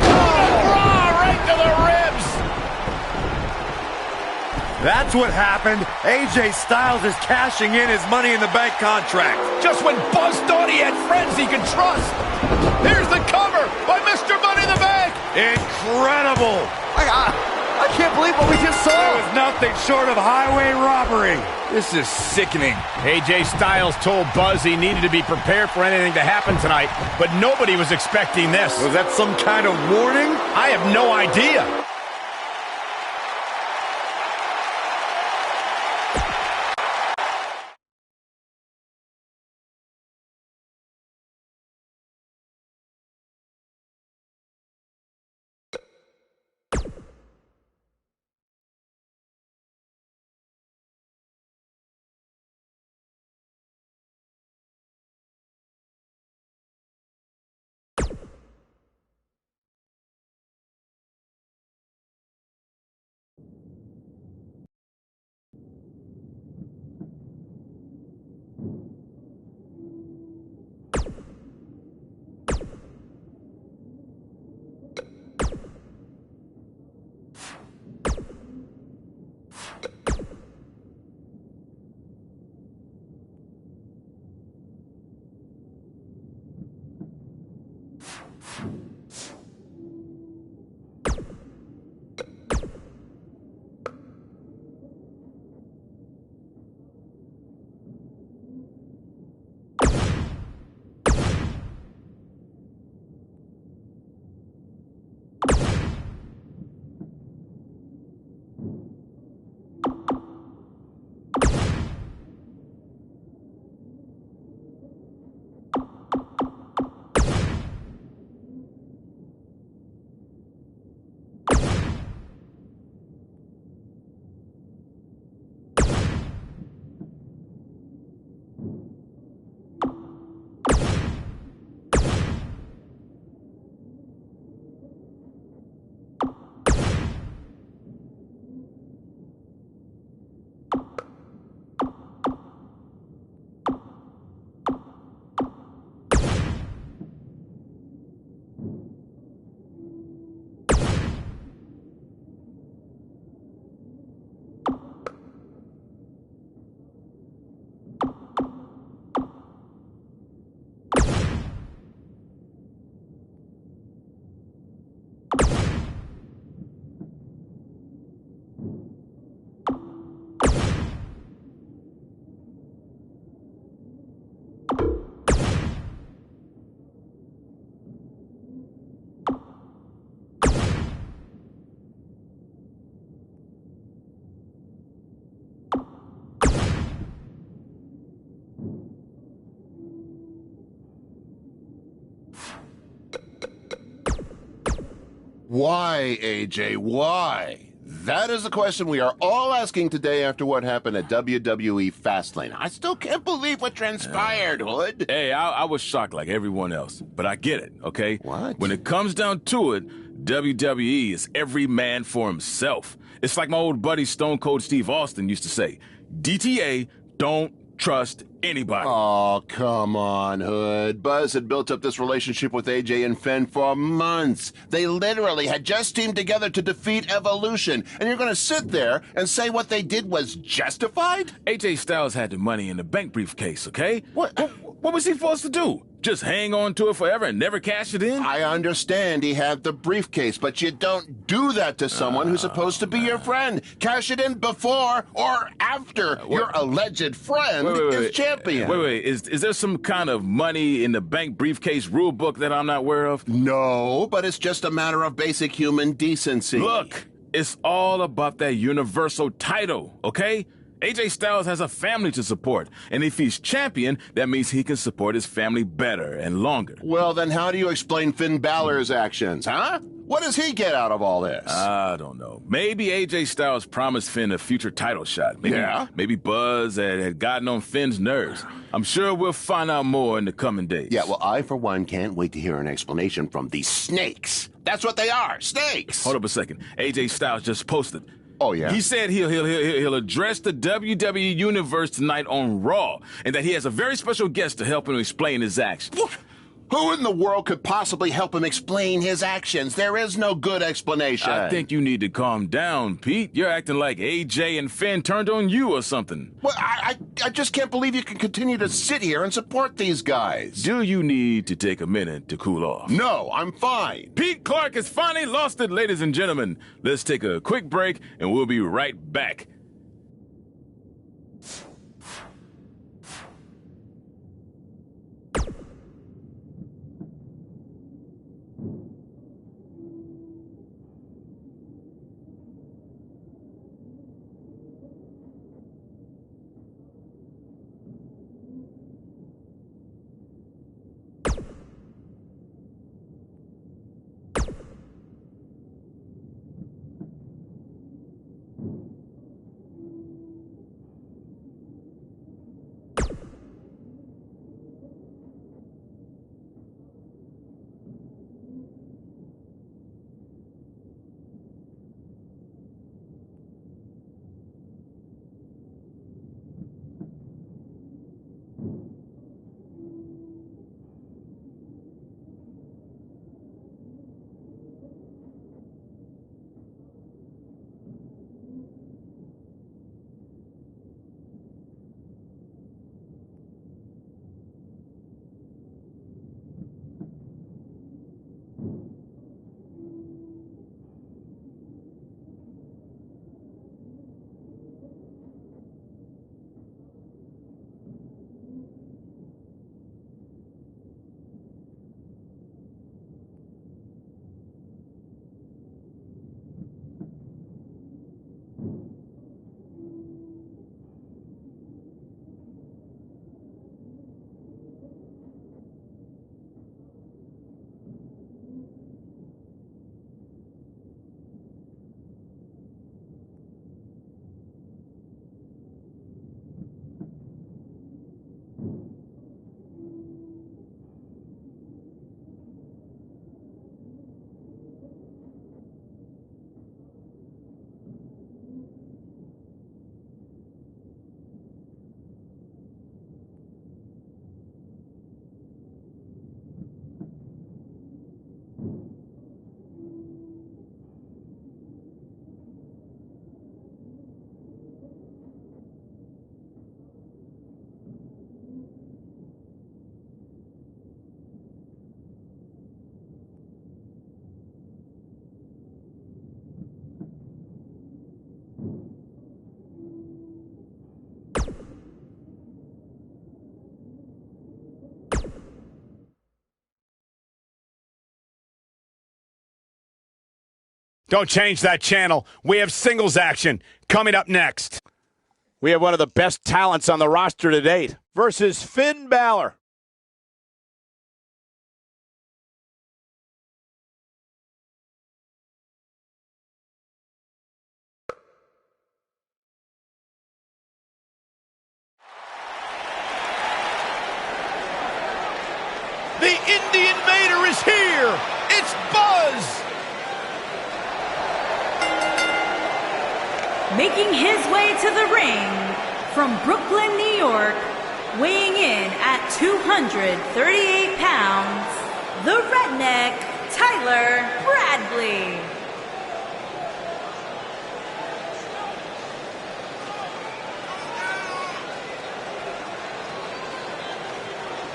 Speaker 3: Right to the ribs!
Speaker 10: That's what happened. AJ Styles is cashing in his Money in the Bank contract.
Speaker 3: Just when Buzz thought he had friends he could trust. Here's the cover by Mr. Money in the Bank.
Speaker 10: Incredible!
Speaker 7: I can't believe what we just saw.
Speaker 10: It was nothing short of highway robbery.
Speaker 3: This is sickening. AJ Styles told Buzz he needed to be prepared for anything to happen tonight, but nobody was expecting this.
Speaker 10: Was that some kind of warning?
Speaker 3: I have no idea.
Speaker 9: Why, AJ? Why?
Speaker 13: That is the question we are all asking today after what happened at WWE Fastlane. I still can't believe what transpired, Hood.
Speaker 14: Hey, I was shocked like everyone else, but I get it, okay?
Speaker 13: What?
Speaker 14: When it comes down to it, WWE is every man for himself. It's like my old buddy Stone Cold Steve Austin used to say, DTA, don't trust anybody.
Speaker 13: Oh, come on, Hood. Buzz had built up this relationship with AJ and Finn for months. They literally had just teamed together to defeat Evolution. And you're going to sit there and say what they did was justified?
Speaker 14: AJ Styles had the money in the bank briefcase, okay?
Speaker 13: What
Speaker 14: was he supposed to do? Just hang on to it forever and never cash it in?
Speaker 13: I understand he had the briefcase, but you don't do that to someone who's supposed to be your friend. Cash it in before or after your alleged friend is champion.
Speaker 14: Wait. Is there some kind of money in the bank briefcase rule book that I'm not aware of?
Speaker 13: No, but it's just a matter of basic human decency.
Speaker 14: Look, it's all about that universal title, okay? AJ Styles has a family to support, and if he's champion, that means he can support his family better and longer.
Speaker 13: Well, then how do you explain Finn Balor's actions, huh? What does he get out of all this?
Speaker 14: I don't know. Maybe AJ Styles promised Finn a future title shot. Maybe Buzz had gotten on Finn's nerves. I'm sure we'll find out more in the coming days.
Speaker 13: Yeah, well, I, for one, can't wait to hear an explanation from these snakes. That's what they are, snakes.
Speaker 14: Hold up a second. AJ Styles just posted.
Speaker 13: Oh, yeah?
Speaker 14: He said he'll address the WWE Universe tonight on Raw, and that he has a very special guest to help him explain his actions.
Speaker 13: Who in the world could possibly help him explain his actions? There is no good explanation.
Speaker 14: I think you need to calm down, Pete. You're acting like AJ and Finn turned on you or something.
Speaker 13: Well, I just can't believe you can continue to sit here and support these guys.
Speaker 14: Do you need to take a minute to cool off?
Speaker 13: No, I'm fine.
Speaker 14: Pete Clark has finally lost it, ladies and gentlemen. Let's take a quick break, and we'll be right back.
Speaker 3: Don't change that channel. We have singles action coming up next.
Speaker 7: We have one of the best talents on the roster to date versus Finn Balor.
Speaker 3: The Invader is here! It's Buzz!
Speaker 5: Making his way to the ring from Brooklyn, New York, weighing in at 238 pounds, the Redneck, Tyler Bradley.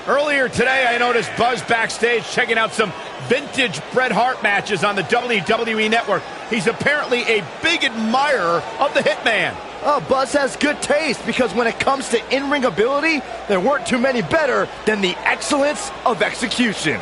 Speaker 3: Earlier today, I noticed Buzz backstage checking out some vintage Bret Hart matches on the WWE Network. He's apparently a big admirer of the Hitman.
Speaker 7: Oh, Buzz has good taste because when it comes to in-ring ability, there weren't too many better than the excellence of execution.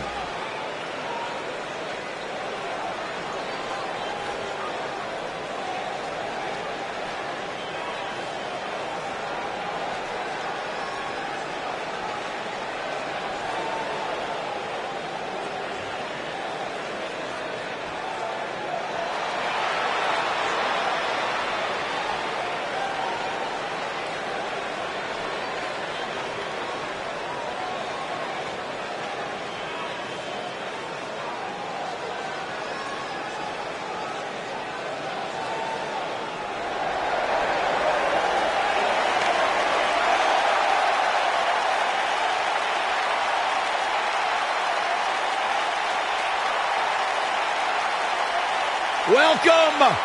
Speaker 3: Welcome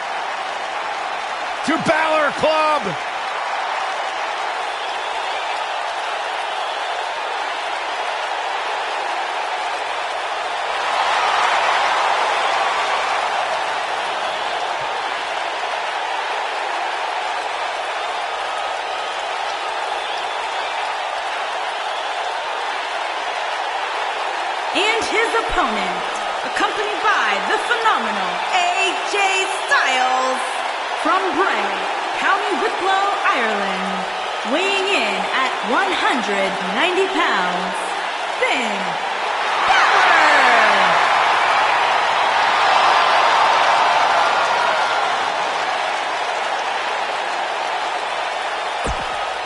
Speaker 3: to Balor Club.
Speaker 5: And his opponent, accompanied by the phenomenal AJ Styles from Bray, County Wicklow, Ireland, weighing in at 190 pounds, Finn Balor!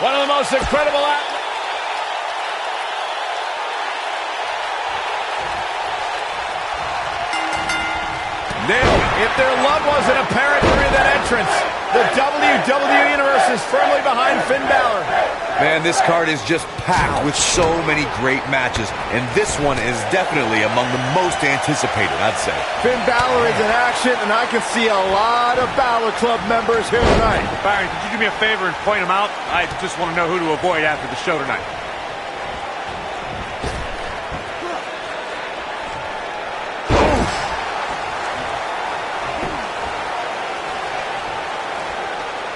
Speaker 3: One of the most incredible athletes. If their love wasn't apparent during that entrance, the WWE Universe is firmly behind Finn Balor.
Speaker 6: Man, this card is just packed with so many great matches, and this one is definitely among the most anticipated, I'd say.
Speaker 7: Finn Balor is in action, and I can see a lot of Balor Club members here tonight.
Speaker 10: Byron, could you do me a favor and point them out? I just want to know who to avoid after the show tonight.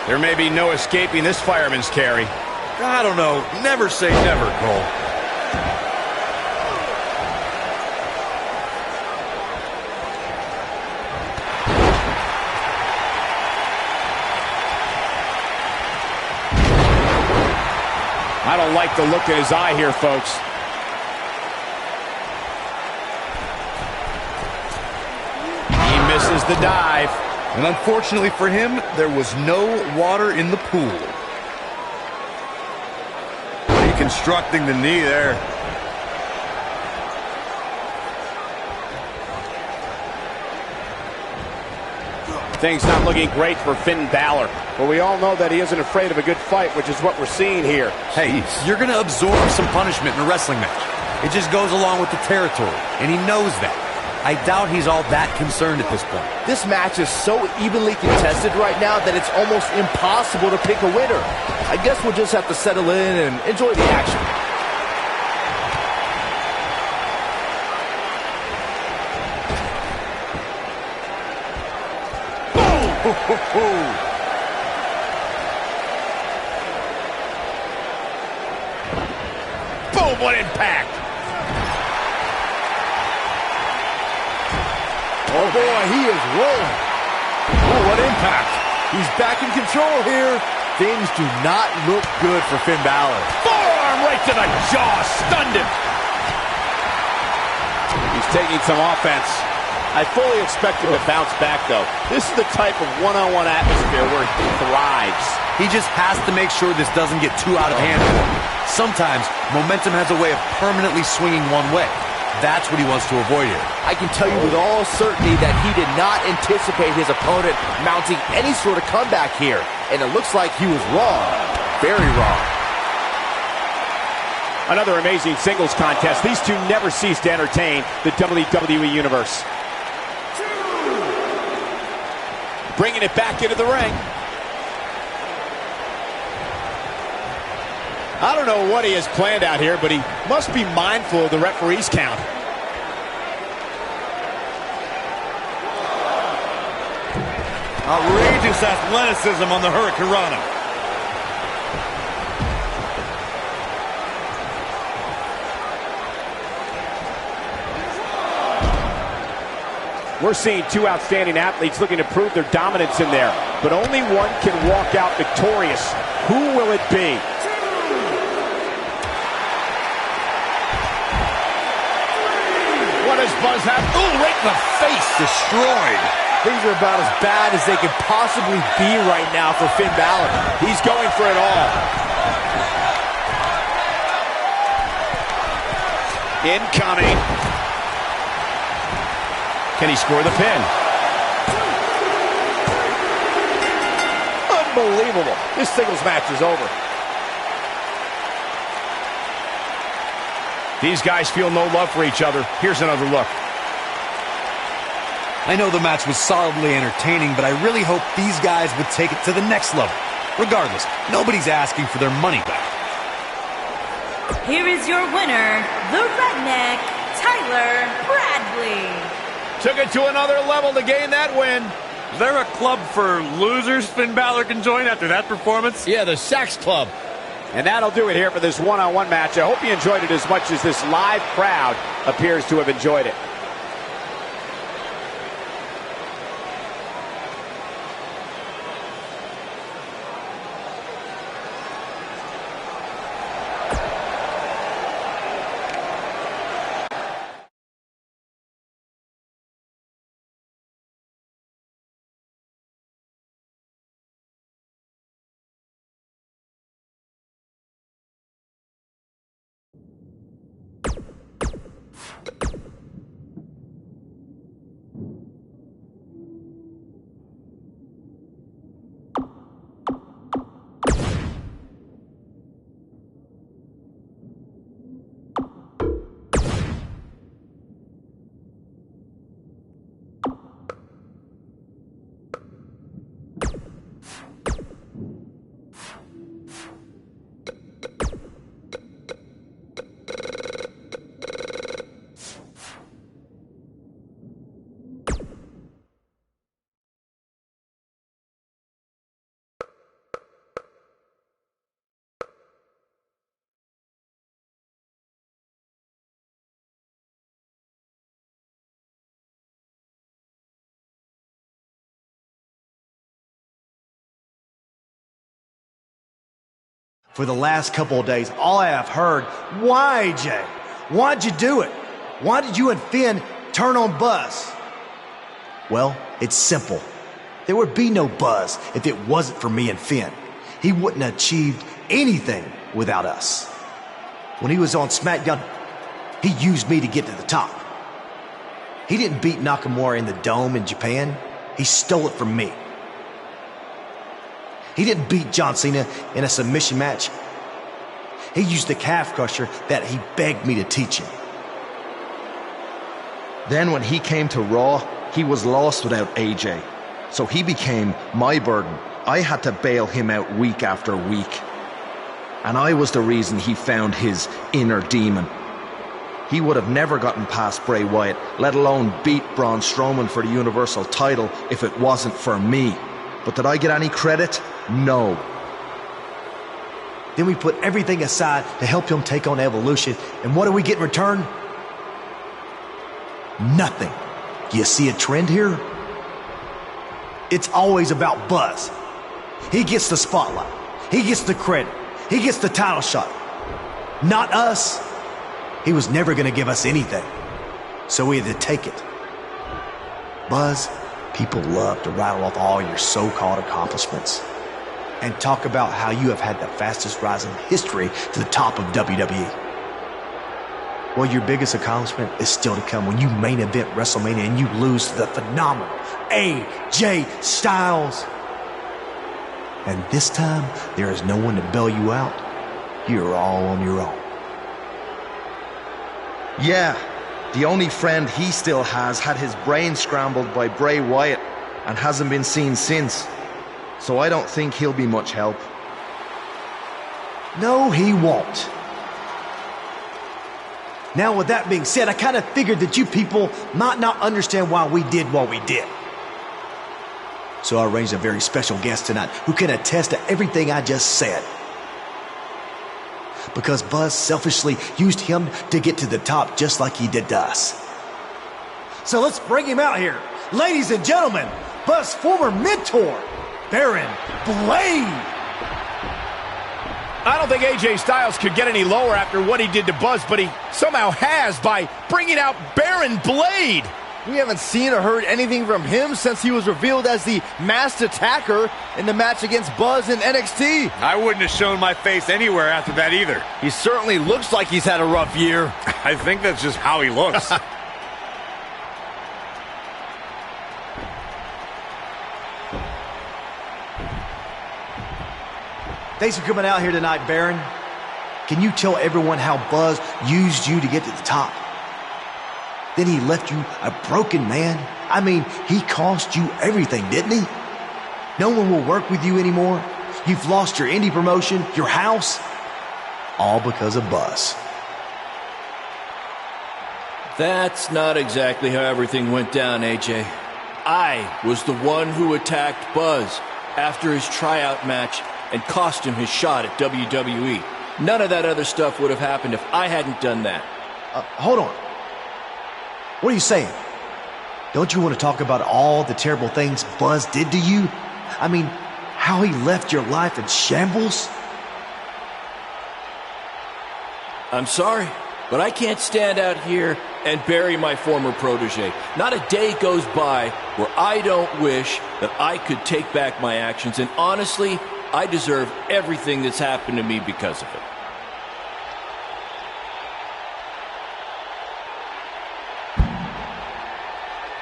Speaker 3: There may be no escaping this fireman's carry.
Speaker 6: I don't know. Never say never, Cole.
Speaker 3: I don't like the look in his eye here, folks. He misses the dive.
Speaker 6: And unfortunately for him, there was no water in the pool. Reconstructing the knee there.
Speaker 15: Things not looking great for Finn Balor, but we all know that he isn't afraid of a good fight, which is what we're seeing here.
Speaker 6: Hey, you're going to absorb some punishment in a wrestling match. It just goes along with the territory, and he knows that. I doubt he's all that concerned at this point.
Speaker 7: This match is so evenly contested right now that it's almost impossible to pick a winner. I guess we'll just have to settle in and enjoy the action.
Speaker 3: Boom, what impact!
Speaker 7: Oh boy, he is rolling. Oh, what impact. He's back in control here. Things do not look good for Finn Balor.
Speaker 3: Forearm right to the jaw, stunned him.
Speaker 15: He's taking some offense. I fully expect him to bounce back, though. This is the type of one-on-one atmosphere where he thrives.
Speaker 6: He just has to make sure this doesn't get too out of hand. Sometimes, momentum has a way of permanently swinging one way.
Speaker 4: That's what he wants to avoid here.
Speaker 15: I can tell you with all certainty that he did not anticipate his opponent mounting any sort of comeback here. And it looks like he was wrong. Very wrong.
Speaker 7: Another amazing singles contest. These two never cease to entertain the WWE Universe. Bringing it back into the ring. I don't know what he has planned out here, but he must be mindful of the referee's count.
Speaker 10: Outrageous athleticism on the Hurricanrana. We're seeing two outstanding athletes looking to prove their dominance in there, but only one can walk out victorious. Who will it be?
Speaker 3: What does Buzz have? Ooh, right in the face. Destroyed.
Speaker 15: Things are about as bad as they could possibly be right now for Finn Balor. He's going for it all.
Speaker 3: Incoming. Can he score the pin?
Speaker 15: Unbelievable. This singles match is over.
Speaker 3: These guys feel no love for each other. Here's another look.
Speaker 4: I know the match was solidly entertaining, but I really hope these guys would take it to the next level. Regardless, nobody's asking for their money back.
Speaker 5: Here is your winner, the Redneck, Tyler Bradley.
Speaker 3: Took it to another level to gain that win.
Speaker 10: Is there a club for losers Finn Balor can join after that performance?
Speaker 3: Yeah, the Sax Club.
Speaker 7: And that'll do it here for this one-on-one match. I hope you enjoyed it as much as this live crowd appears to have enjoyed it.
Speaker 12: For the last couple of days, all I have heard, why, Jay? Why'd you do it? Why did you and Finn turn on Buzz? Well, it's simple. There would be no Buzz if it wasn't for me and Finn. He wouldn't have achieved anything without us. When he was on SmackDown, he used me to get to the top. He didn't beat Nakamura in the Dome in Japan. He stole it from me. He didn't beat John Cena in a submission match. He used the calf crusher that he begged me to teach him.
Speaker 11: Then when he came to Raw, he was lost without AJ. So he became my burden. I had to bail him out week after week. And I was the reason he found his inner demon. He would have never gotten past Bray Wyatt, let alone beat Braun Strowman for the Universal title if it wasn't for me. But did I get any credit? No.
Speaker 12: Then we put everything aside to help him take on Evolution. And what do we get in return? Nothing. Do you see a trend here? It's always about Buzz. He gets the spotlight. He gets the credit. He gets the title shot. Not us. He was never going to give us anything. So we had to take it. Buzz, people love to rattle off all your so-called accomplishments and talk about how you have had the fastest rise in history to the top of WWE. Well, your biggest accomplishment is still to come when you main event WrestleMania and you lose to the phenomenal AJ Styles. And this time, there is no one to bail you out. You're all on your own.
Speaker 11: Yeah, the only friend he still has had his brain scrambled by Bray Wyatt and hasn't been seen since. So I don't think he'll be much help.
Speaker 12: No, he won't. Now, with that being said, I kind of figured that you people might not understand why we did what we did. So I arranged a very special guest tonight who can attest to everything I just said. Because Buzz selfishly used him to get to the top just like he did to us. So let's bring him out here. Ladies and gentlemen, Buzz's former mentor, Baron Blade.
Speaker 3: I don't think AJ Styles could get any lower after what he did to Buzz, but he somehow has by bringing out Baron Blade.
Speaker 7: We haven't seen or heard anything from him since he was revealed as the masked attacker in the match against Buzz in NXT.
Speaker 10: I wouldn't have shown my face anywhere after that either.
Speaker 7: He certainly looks like he's had a rough year.
Speaker 10: I think that's just how he looks.
Speaker 12: Thanks for coming out here tonight, Baron. Can you tell everyone how Buzz used you to get to the top? Then he left you a broken man. I mean, he cost you everything, didn't he? No one will work with you anymore. You've lost your indie promotion, your house, all because of Buzz.
Speaker 16: That's not exactly how everything went down, AJ. I was the one who attacked Buzz after his tryout match and cost him his shot at WWE. None of that other stuff would have happened if I hadn't done that.
Speaker 12: Hold on. What are you saying? Don't you want to talk about all the terrible things Buzz did to you? I mean, how he left your life in shambles?
Speaker 16: I'm sorry, but I can't stand out here and bury my former protege. Not a day goes by where I don't wish that I could take back my actions, and honestly, I deserve everything that's happened to me because of it.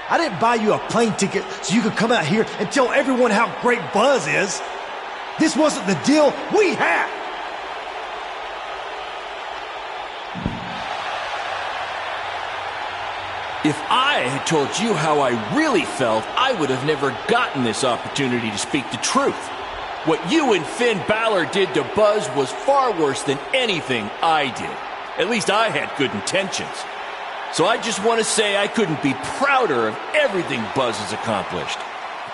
Speaker 12: I didn't buy you a plane ticket so you could come out here and tell everyone how great Buzz is. This wasn't the deal we had.
Speaker 16: If I had told you how I really felt, I would have never gotten this opportunity to speak the truth. What you and Finn Balor did to Buzz was far worse than anything I did. At least I had good intentions. So I just want to say I couldn't be prouder of everything Buzz has accomplished.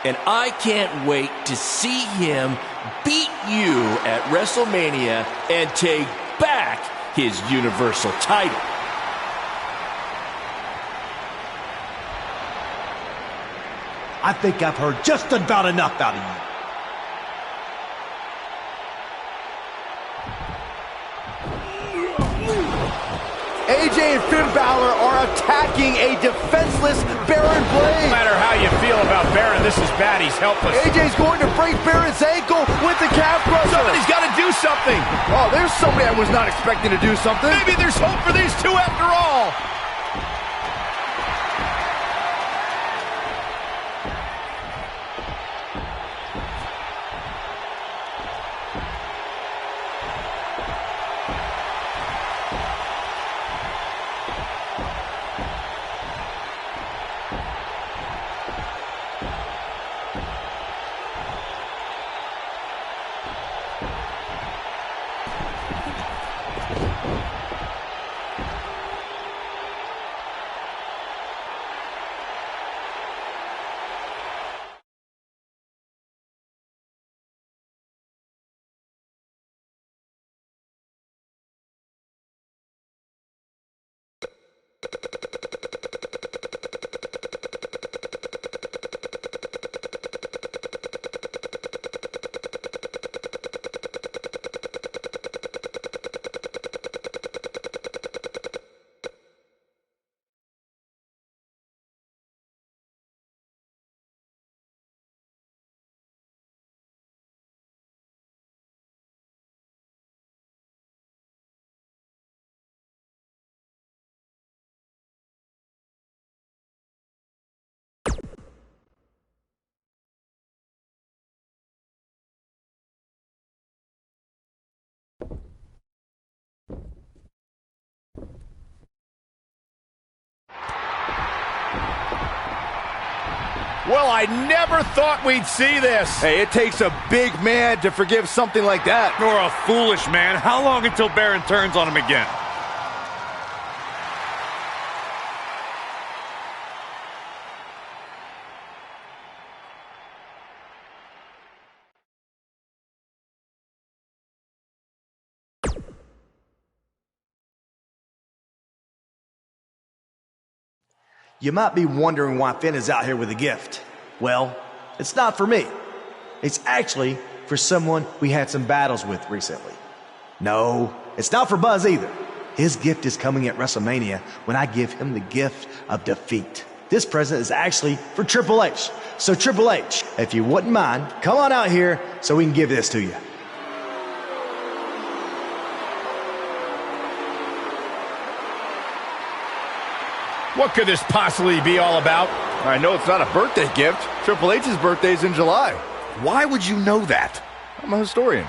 Speaker 16: And I can't wait to see him beat you at WrestleMania and take back his Universal title.
Speaker 12: I think I've heard just about enough out of you.
Speaker 7: AJ and Finn Balor are attacking a defenseless Baron Blade.
Speaker 3: No matter how you feel about Baron, this is bad. He's helpless.
Speaker 7: AJ's going to break Baron's ankle with the calf crusher.
Speaker 3: Somebody's got to do something.
Speaker 7: Oh, there's somebody I was not expecting to do something.
Speaker 3: Maybe there's hope for these two after all. Well, I never thought we'd see this.
Speaker 7: Hey, it takes a big man to forgive something like that.
Speaker 10: Nor a foolish man. How long until Baron turns on him again?
Speaker 12: You might be wondering why Finn is out here with a gift. Well, it's not for me. It's actually for someone we had some battles with recently. No, it's not for Buzz either. His gift is coming at WrestleMania when I give him the gift of defeat. This present is actually for Triple H. So Triple H, if you wouldn't mind, come on out here so we can give this to you.
Speaker 3: What could this possibly be all about?
Speaker 7: I know it's not a birthday gift. Triple H's birthday is in July.
Speaker 6: Why would you know that?
Speaker 7: I'm a historian.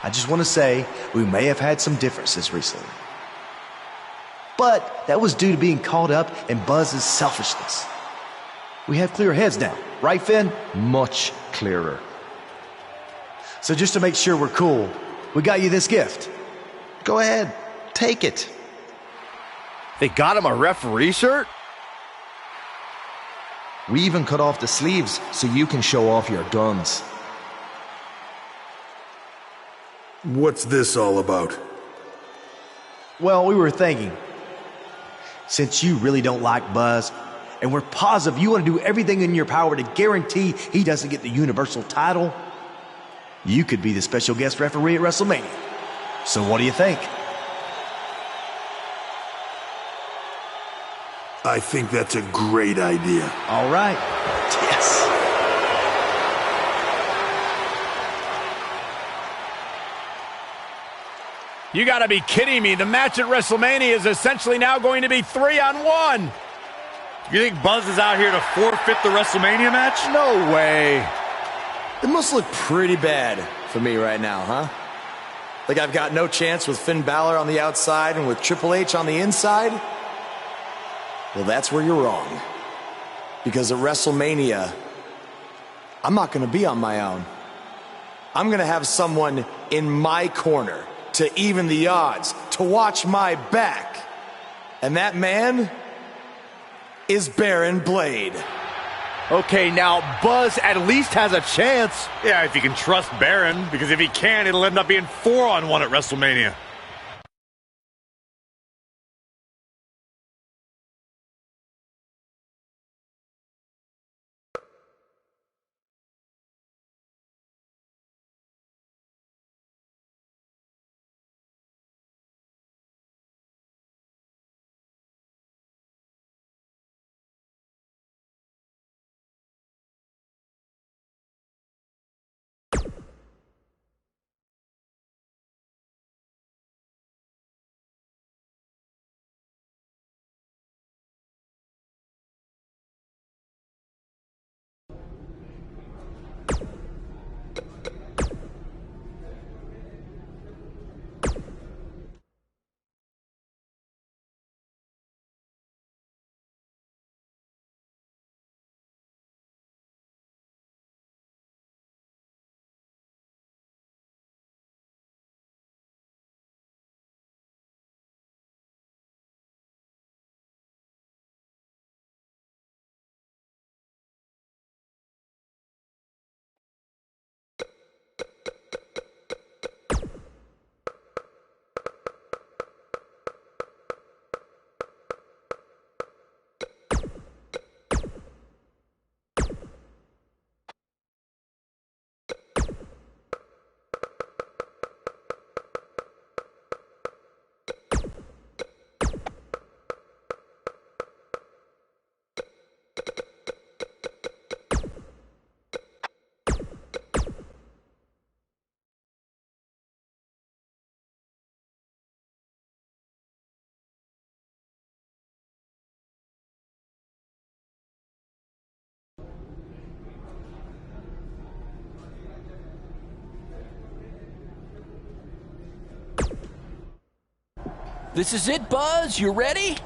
Speaker 12: I just want to say we may have had some differences recently. But that was due to being caught up in Buzz's selfishness. We have clear heads now, right, Finn?
Speaker 11: Much clearer.
Speaker 12: So just to make sure we're cool, we got you this gift.
Speaker 11: Go ahead, take it.
Speaker 7: They got him a referee shirt?
Speaker 11: We even cut off the sleeves so you can show off your guns.
Speaker 9: What's this all about?
Speaker 12: Well, we were thinking, since you really don't like Buzz, and we're positive you want to do everything in your power to guarantee he doesn't get the Universal title, you could be the special guest referee at WrestleMania. So what do you think?
Speaker 9: I think that's a great idea.
Speaker 12: All right. Yes.
Speaker 3: You gotta be kidding me. The match at WrestleMania is essentially now going to be 3-on-1.
Speaker 10: You think Buzz is out here to forfeit the WrestleMania match?
Speaker 7: No way.
Speaker 8: It must look pretty bad for me right now, huh? Like I've got no chance with Finn Balor on the outside and with Triple H on the inside? Well, that's where you're wrong. Because at WrestleMania, I'm not going to be on my own. I'm going to have someone in my corner to even the odds, to watch my back. And that man is Baron Blade.
Speaker 7: Okay, now Buzz at least has a chance.
Speaker 10: Yeah, if you can trust Baron, because if he can, it'll end up being 4-on-1 at WrestleMania.
Speaker 16: This is it, Buzz. You ready?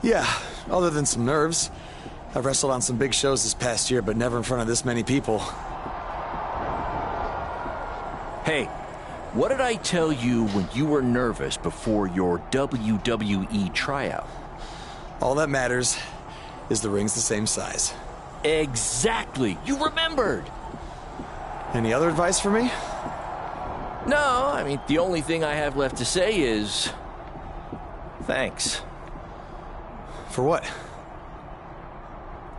Speaker 8: Yeah, other than some nerves. I've wrestled on some big shows this past year, but never in front of this many people.
Speaker 16: Hey, what did I tell you when you were nervous before your WWE tryout?
Speaker 8: All that matters is the ring's the same size.
Speaker 16: Exactly. You remembered.
Speaker 8: Any other advice for me?
Speaker 16: No, I mean, the only thing I have left to say is thanks.
Speaker 8: For what?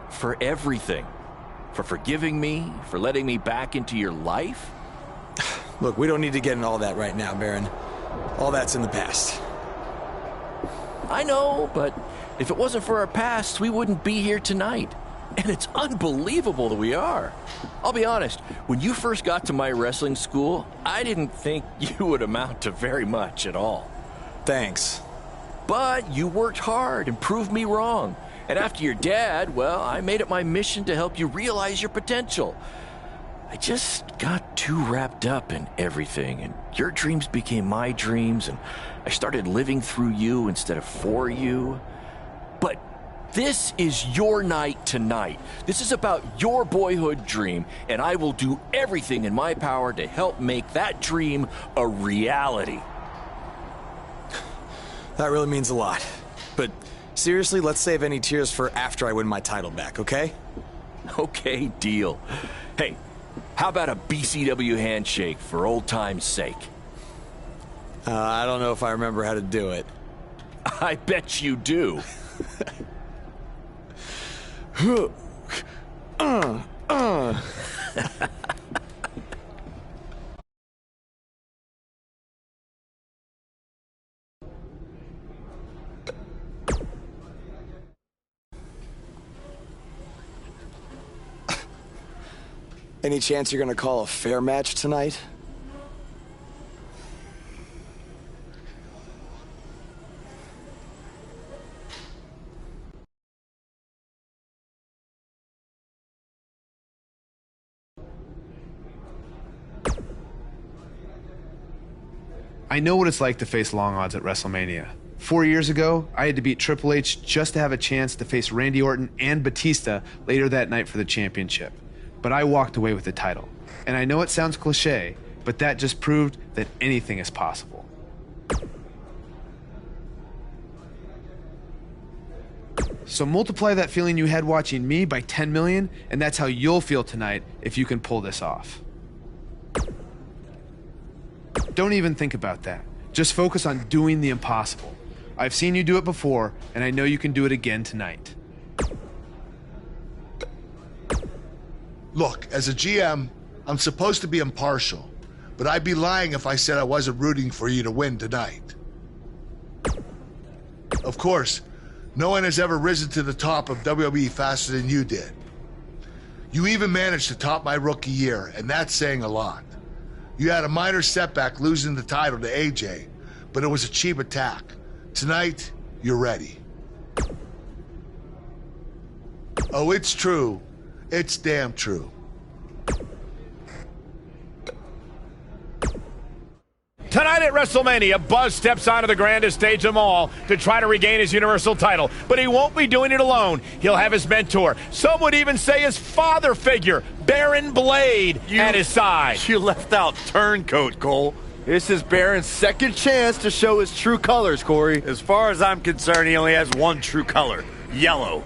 Speaker 16: For everything. For forgiving me, for letting me back into your life.
Speaker 8: Look, we don't need to get into all that right now, Baron. All that's in the past.
Speaker 16: I know, but if it wasn't for our past, we wouldn't be here tonight. And it's unbelievable that we are. I'll be honest, when you first got to my wrestling school, I didn't think you would amount to very much at all.
Speaker 8: Thanks.
Speaker 16: But you worked hard and proved me wrong. And after your dad, well, I made it my mission to help you realize your potential. I just got too wrapped up in everything, and your dreams became my dreams, and I started living through you instead of for you. But this is your night tonight. This is about your boyhood dream, and I will do everything in my power to help make that dream a reality.
Speaker 8: That really means a lot. But seriously, let's save any tears for after I win my title back, okay?
Speaker 16: Okay, deal. Hey, how about a BCW handshake for old time's sake?
Speaker 8: I don't know if I remember how to do it.
Speaker 16: I bet you do.
Speaker 8: Any chance you're gonna call a fair match tonight?
Speaker 17: I know what it's like to face long odds at WrestleMania. 4 years ago, I had to beat Triple H just to have a chance to face Randy Orton and Batista later that night for the championship. But I walked away with the title. And I know it sounds cliche, but that just proved that anything is possible. So multiply that feeling you had watching me by 10 million, and that's how you'll feel tonight if you can pull this off. Don't even think about that. Just focus on doing the impossible. I've seen you do it before, and I know you can do it again tonight.
Speaker 9: Look, as a GM, I'm supposed to be impartial, but I'd be lying if I said I wasn't rooting for you to win tonight. Of course, no one has ever risen to the top of WWE faster than you did. You even managed to top my rookie year, and that's saying a lot. You had a minor setback losing the title to AJ, but it was a cheap attack. Tonight, you're ready. Oh, it's true. It's damn true.
Speaker 3: Tonight at WrestleMania, Buzz steps onto the grandest stage of them all to try to regain his Universal title. But he won't be doing it alone. He'll have his mentor, some would even say his father figure, Baron Blade, at his side.
Speaker 7: You left out Turncoat, Cole. This is Baron's second chance to show his true colors, Corey. As far as I'm concerned, he only has one true color, yellow.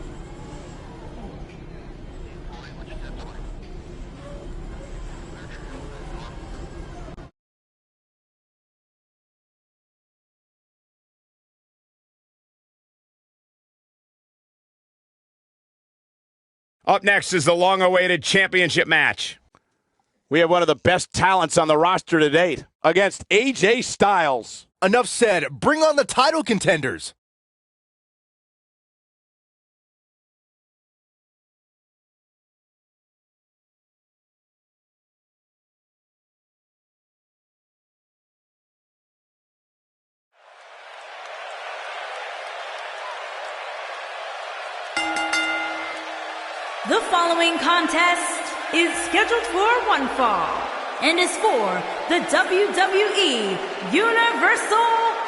Speaker 3: Up next is the long-awaited championship match. We have one of the best talents on the roster to date against AJ Styles.
Speaker 7: Enough said. Bring on the title contenders.
Speaker 5: The following contest is scheduled for one fall and is for the WWE Universal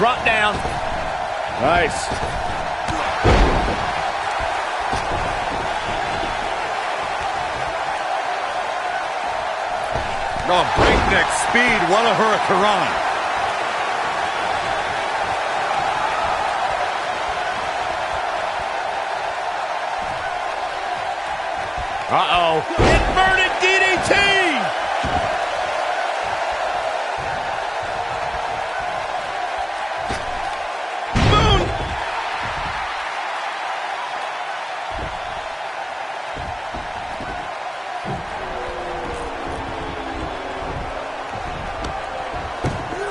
Speaker 3: Drop down. Nice.
Speaker 7: Oh, breakneck speed. What a hurricane.
Speaker 3: Uh-oh. Inverted DDT! Boom!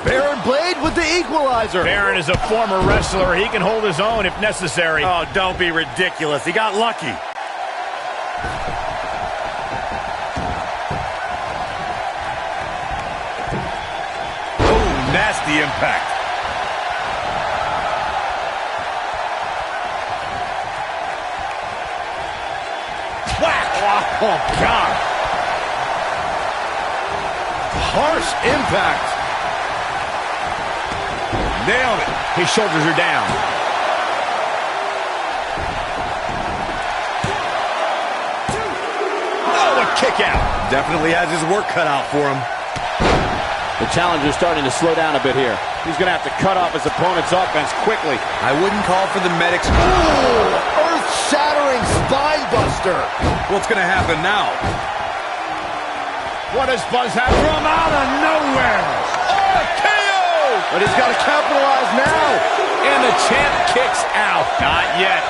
Speaker 7: Baron Blade with the equalizer.
Speaker 3: Baron is a former wrestler. He can hold his own if necessary.
Speaker 7: Oh, don't be ridiculous. He got lucky. Nasty impact. Whack! Oh, God. Harsh impact. Nailed it.
Speaker 3: His shoulders are down. Oh, a kick out.
Speaker 7: Definitely has his work cut out for him.
Speaker 10: The challenger's starting to slow down a bit here. He's going to have to cut off his opponent's offense quickly.
Speaker 4: I wouldn't call for the medics.
Speaker 7: Ooh, earth-shattering spine buster.
Speaker 4: What's going to happen now?
Speaker 3: What does Buzz have?
Speaker 7: From out of nowhere.
Speaker 3: Oh, KO!
Speaker 7: But he's got to capitalize now.
Speaker 10: And the champ kicks out.
Speaker 3: Not yet.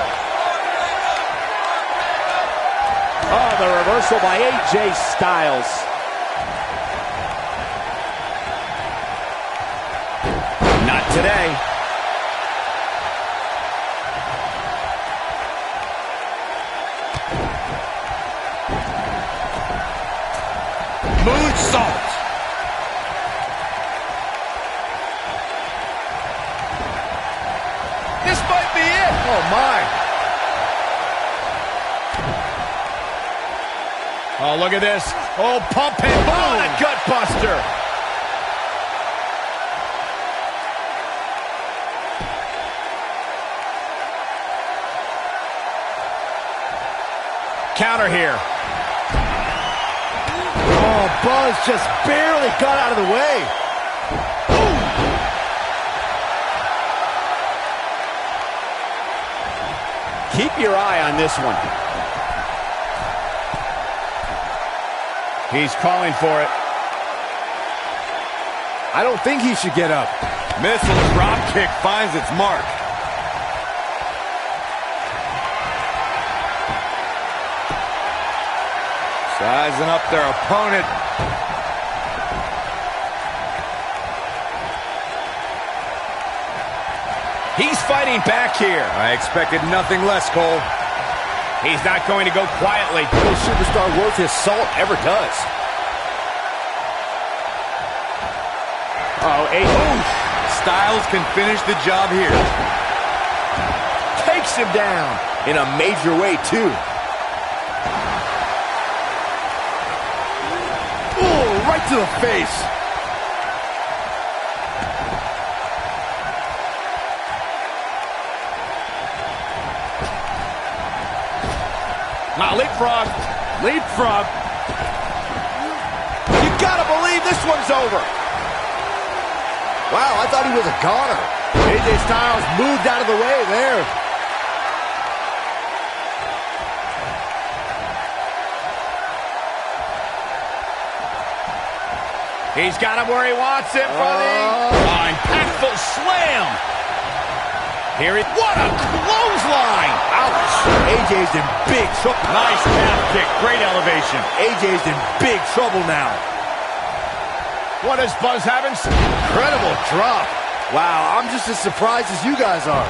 Speaker 10: Oh, the reversal by AJ Styles.
Speaker 3: Not today.
Speaker 7: Moonsault.
Speaker 3: This might be it.
Speaker 7: Oh, my.
Speaker 3: Oh, look at this. Oh, pump and boom. A gut buster. Counter here.
Speaker 7: Oh, Buzz just barely got out of the way. Ooh.
Speaker 10: Keep your eye on this one.
Speaker 3: He's calling for it.
Speaker 7: I don't think he should get up. Missile drop kick finds its mark. Sizing up their opponent.
Speaker 3: He's fighting back here.
Speaker 7: I expected nothing less, Cole.
Speaker 3: He's not going to go quietly.
Speaker 15: No superstar worth his salt ever does.
Speaker 10: Oh,
Speaker 4: Styles can finish the job here.
Speaker 15: Takes him down in a major way, too.
Speaker 7: Ooh, right to the face.
Speaker 3: Now leapfrog.
Speaker 7: Leapfrog.
Speaker 15: You gotta believe this one's over. Wow, I thought he was a goner.
Speaker 7: AJ Styles moved out of the way there.
Speaker 3: He's got him where he wants it for the impactful slam. What a clothesline!
Speaker 15: Ouch! AJ's in big trouble.
Speaker 3: Nice calf kick, great elevation.
Speaker 15: AJ's in big trouble now.
Speaker 3: What does Buzz have?
Speaker 7: Incredible drop. Wow, I'm just as surprised as you guys are.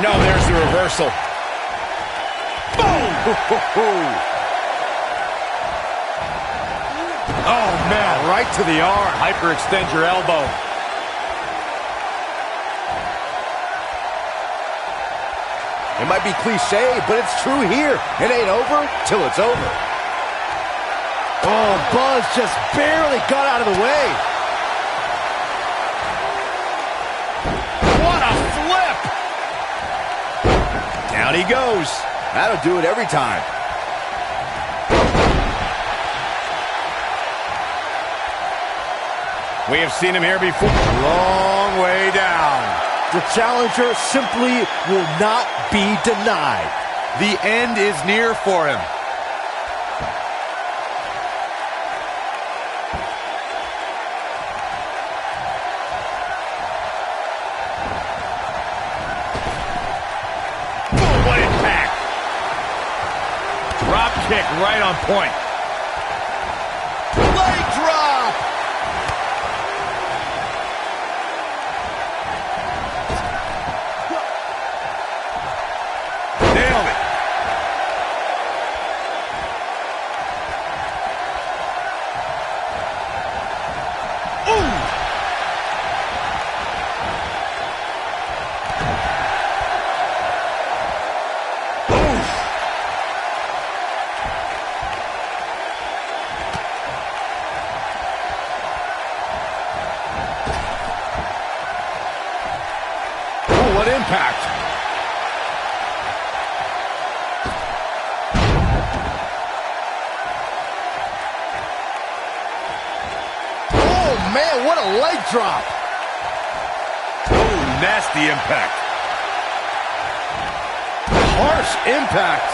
Speaker 3: No, there's the reversal. Boom!
Speaker 7: Oh, man, right to the arm.
Speaker 3: Hyperextend your elbow.
Speaker 15: It might be cliche, but it's true here. It ain't over till it's over.
Speaker 7: Oh, Buzz just barely got out of the way.
Speaker 3: What a flip! Down he goes.
Speaker 7: That'll do it every time.
Speaker 3: We have seen him here before. Long way down.
Speaker 7: The challenger simply will not be denied.
Speaker 4: The end is near for him.
Speaker 3: Boom, what impact. Drop kick right on point.
Speaker 7: Leg drop.
Speaker 3: Nailed it. What impact.
Speaker 7: Oh, man, what a leg drop.
Speaker 3: Oh, nasty impact.
Speaker 7: Harsh impact.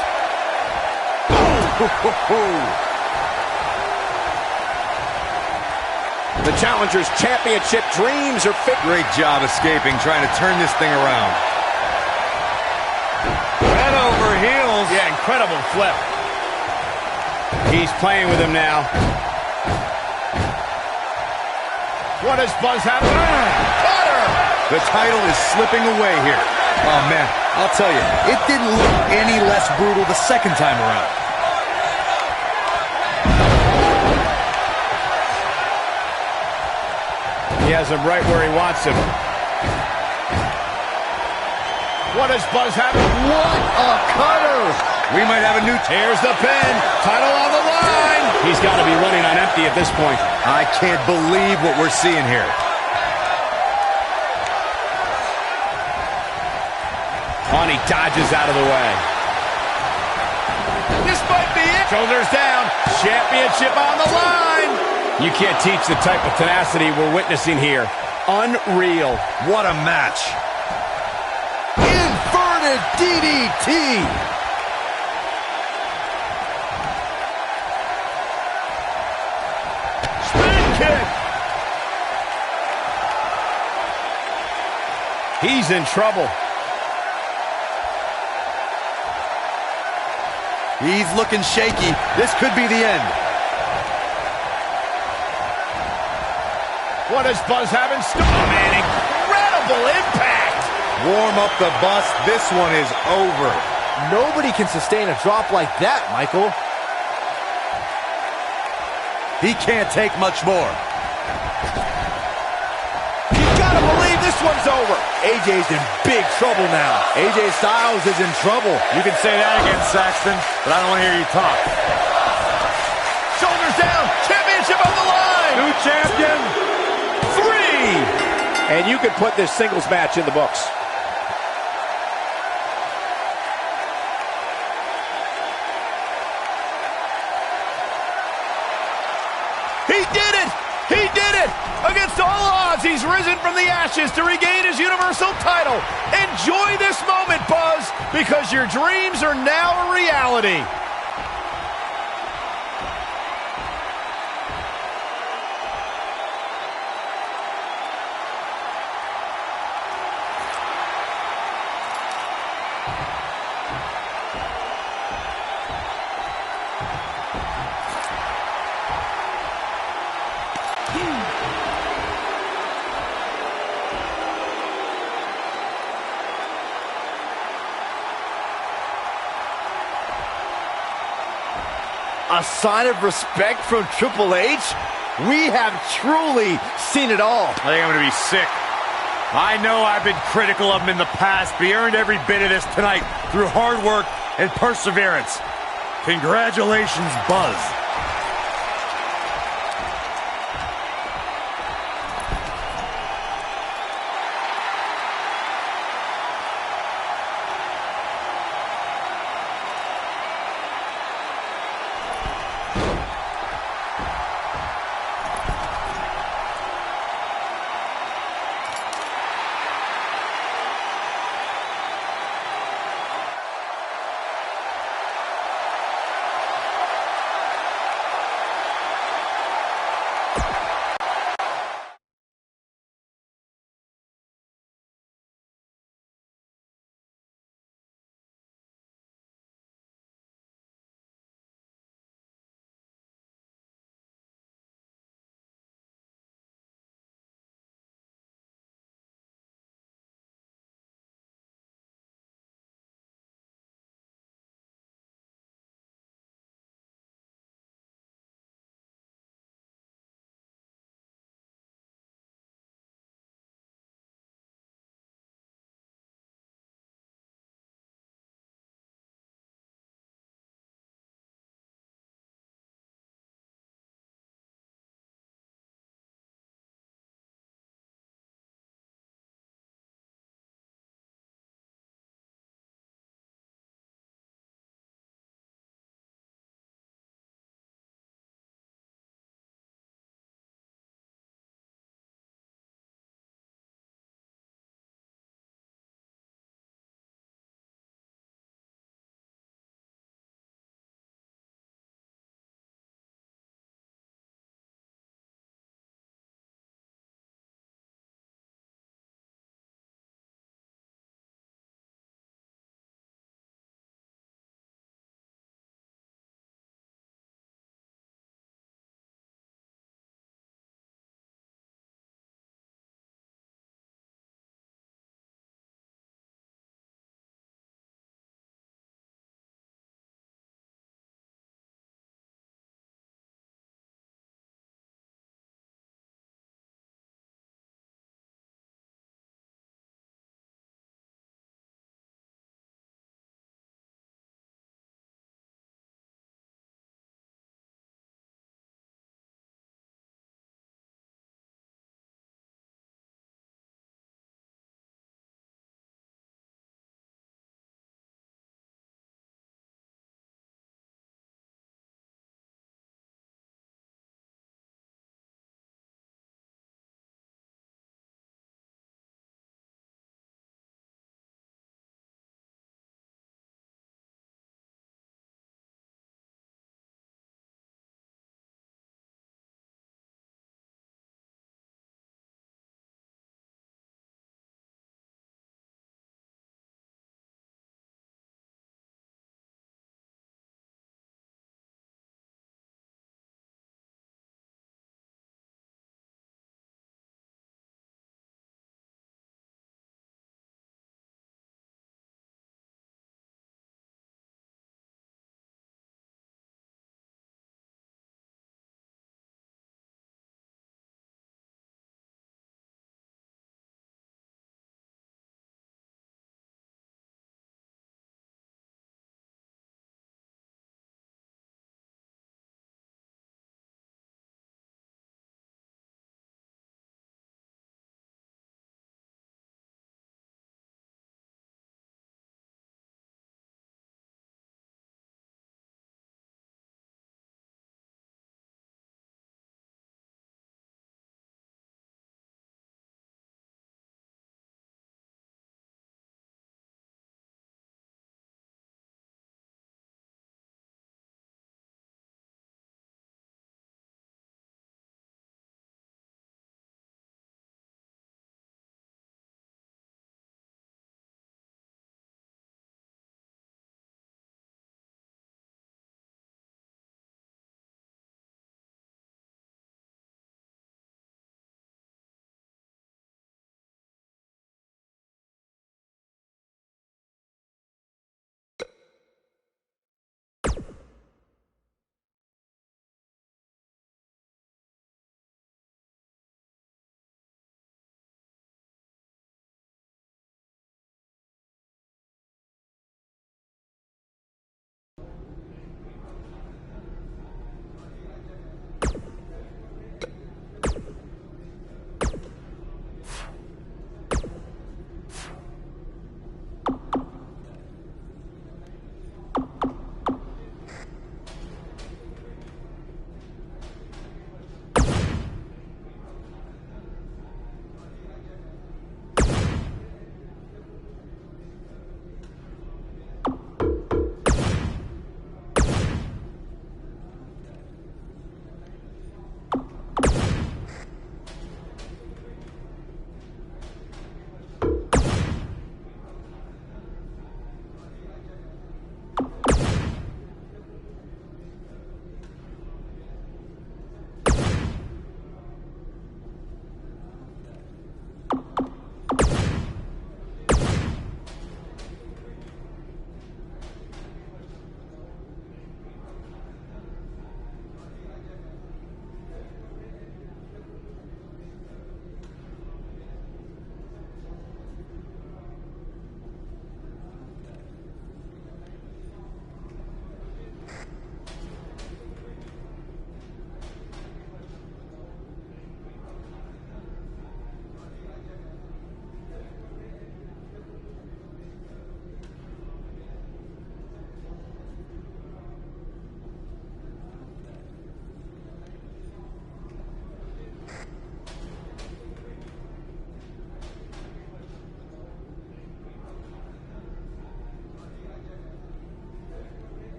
Speaker 7: The challenger's championship dreams are fit.
Speaker 4: Great job escaping, trying to turn this thing around.
Speaker 3: Head over heels. Yeah, incredible flip. He's playing with him now. What does Buzz have? Cutter!
Speaker 4: The title is slipping away here. Oh, man, I'll tell you, it didn't look any less brutal the second time around.
Speaker 3: He has him right where he wants him. What does Buzz have?
Speaker 7: What a cutter!
Speaker 3: We might have a new... Here's the pin. Title on the line. He's got to be running on empty at this point.
Speaker 4: I can't believe what we're seeing here.
Speaker 3: On, he dodges out of the way. This might be it. Shoulders down. Championship on the line. You can't teach the type of tenacity we're witnessing here. Unreal.
Speaker 4: What a match.
Speaker 7: Inverted DDT.
Speaker 3: Spin kick. He's in trouble.
Speaker 4: He's looking shaky. This could be the end.
Speaker 3: What does Buzz have in store? Oh, man, incredible impact.
Speaker 4: Warm up the bus. This one is over.
Speaker 7: Nobody can sustain a drop like that, Michael.
Speaker 4: He can't take much more.
Speaker 7: You gotta believe this one's over. AJ's in big trouble now. AJ Styles is in trouble.
Speaker 3: You can say that again, Saxton, but I don't want to hear you talk. Shoulders down. Championship on the line. New champion. 3.
Speaker 7: And you can put this singles match in the books.
Speaker 3: He did it! He did it! Against all odds, he's risen from the ashes to regain his Universal title. Enjoy this moment, Buzz, because your dreams are now a reality.
Speaker 7: A sign of respect from Triple H? We have truly seen it all.
Speaker 10: I think I'm going to be sick. I know I've been critical of him in the past, but he earned every bit of this tonight through hard work and perseverance. Congratulations, Buzz.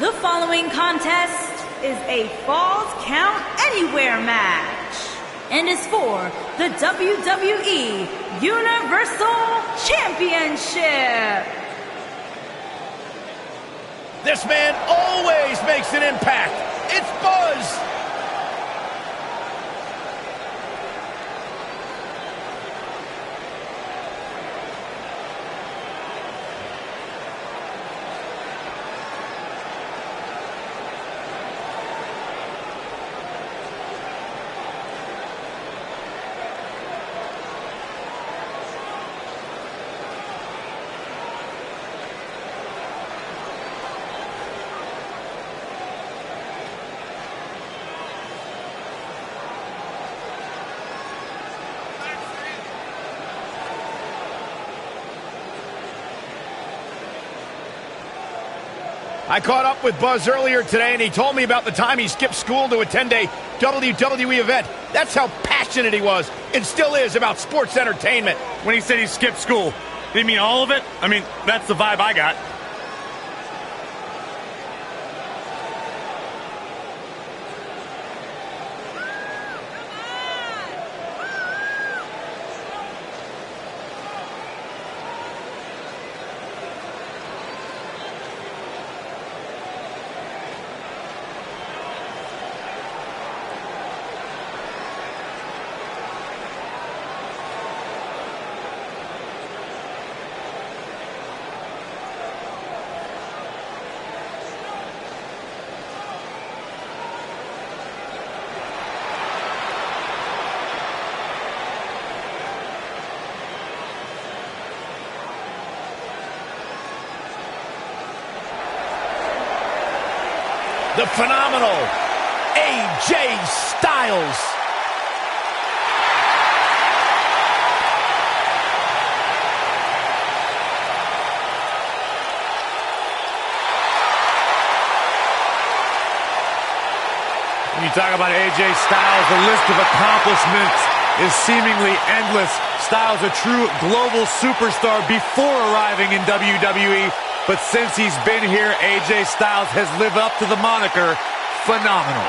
Speaker 5: The following contest is a Falls Count Anywhere match and is for the WWE Universal Championship.
Speaker 3: This man always makes an impact. It's Buzz. I caught up with Buzz earlier today, and he told me about the time he skipped school to attend a WWE event. That's how passionate he was, and still is, about sports entertainment.
Speaker 10: When he said he skipped school, did he mean all of it? I mean, that's the vibe I got.
Speaker 3: The phenomenal AJ Styles.
Speaker 10: When you talk about AJ Styles, the list of accomplishments is seemingly endless. Styles, a true global superstar before arriving in WWE. But since he's been here, AJ Styles has lived up to the moniker phenomenal.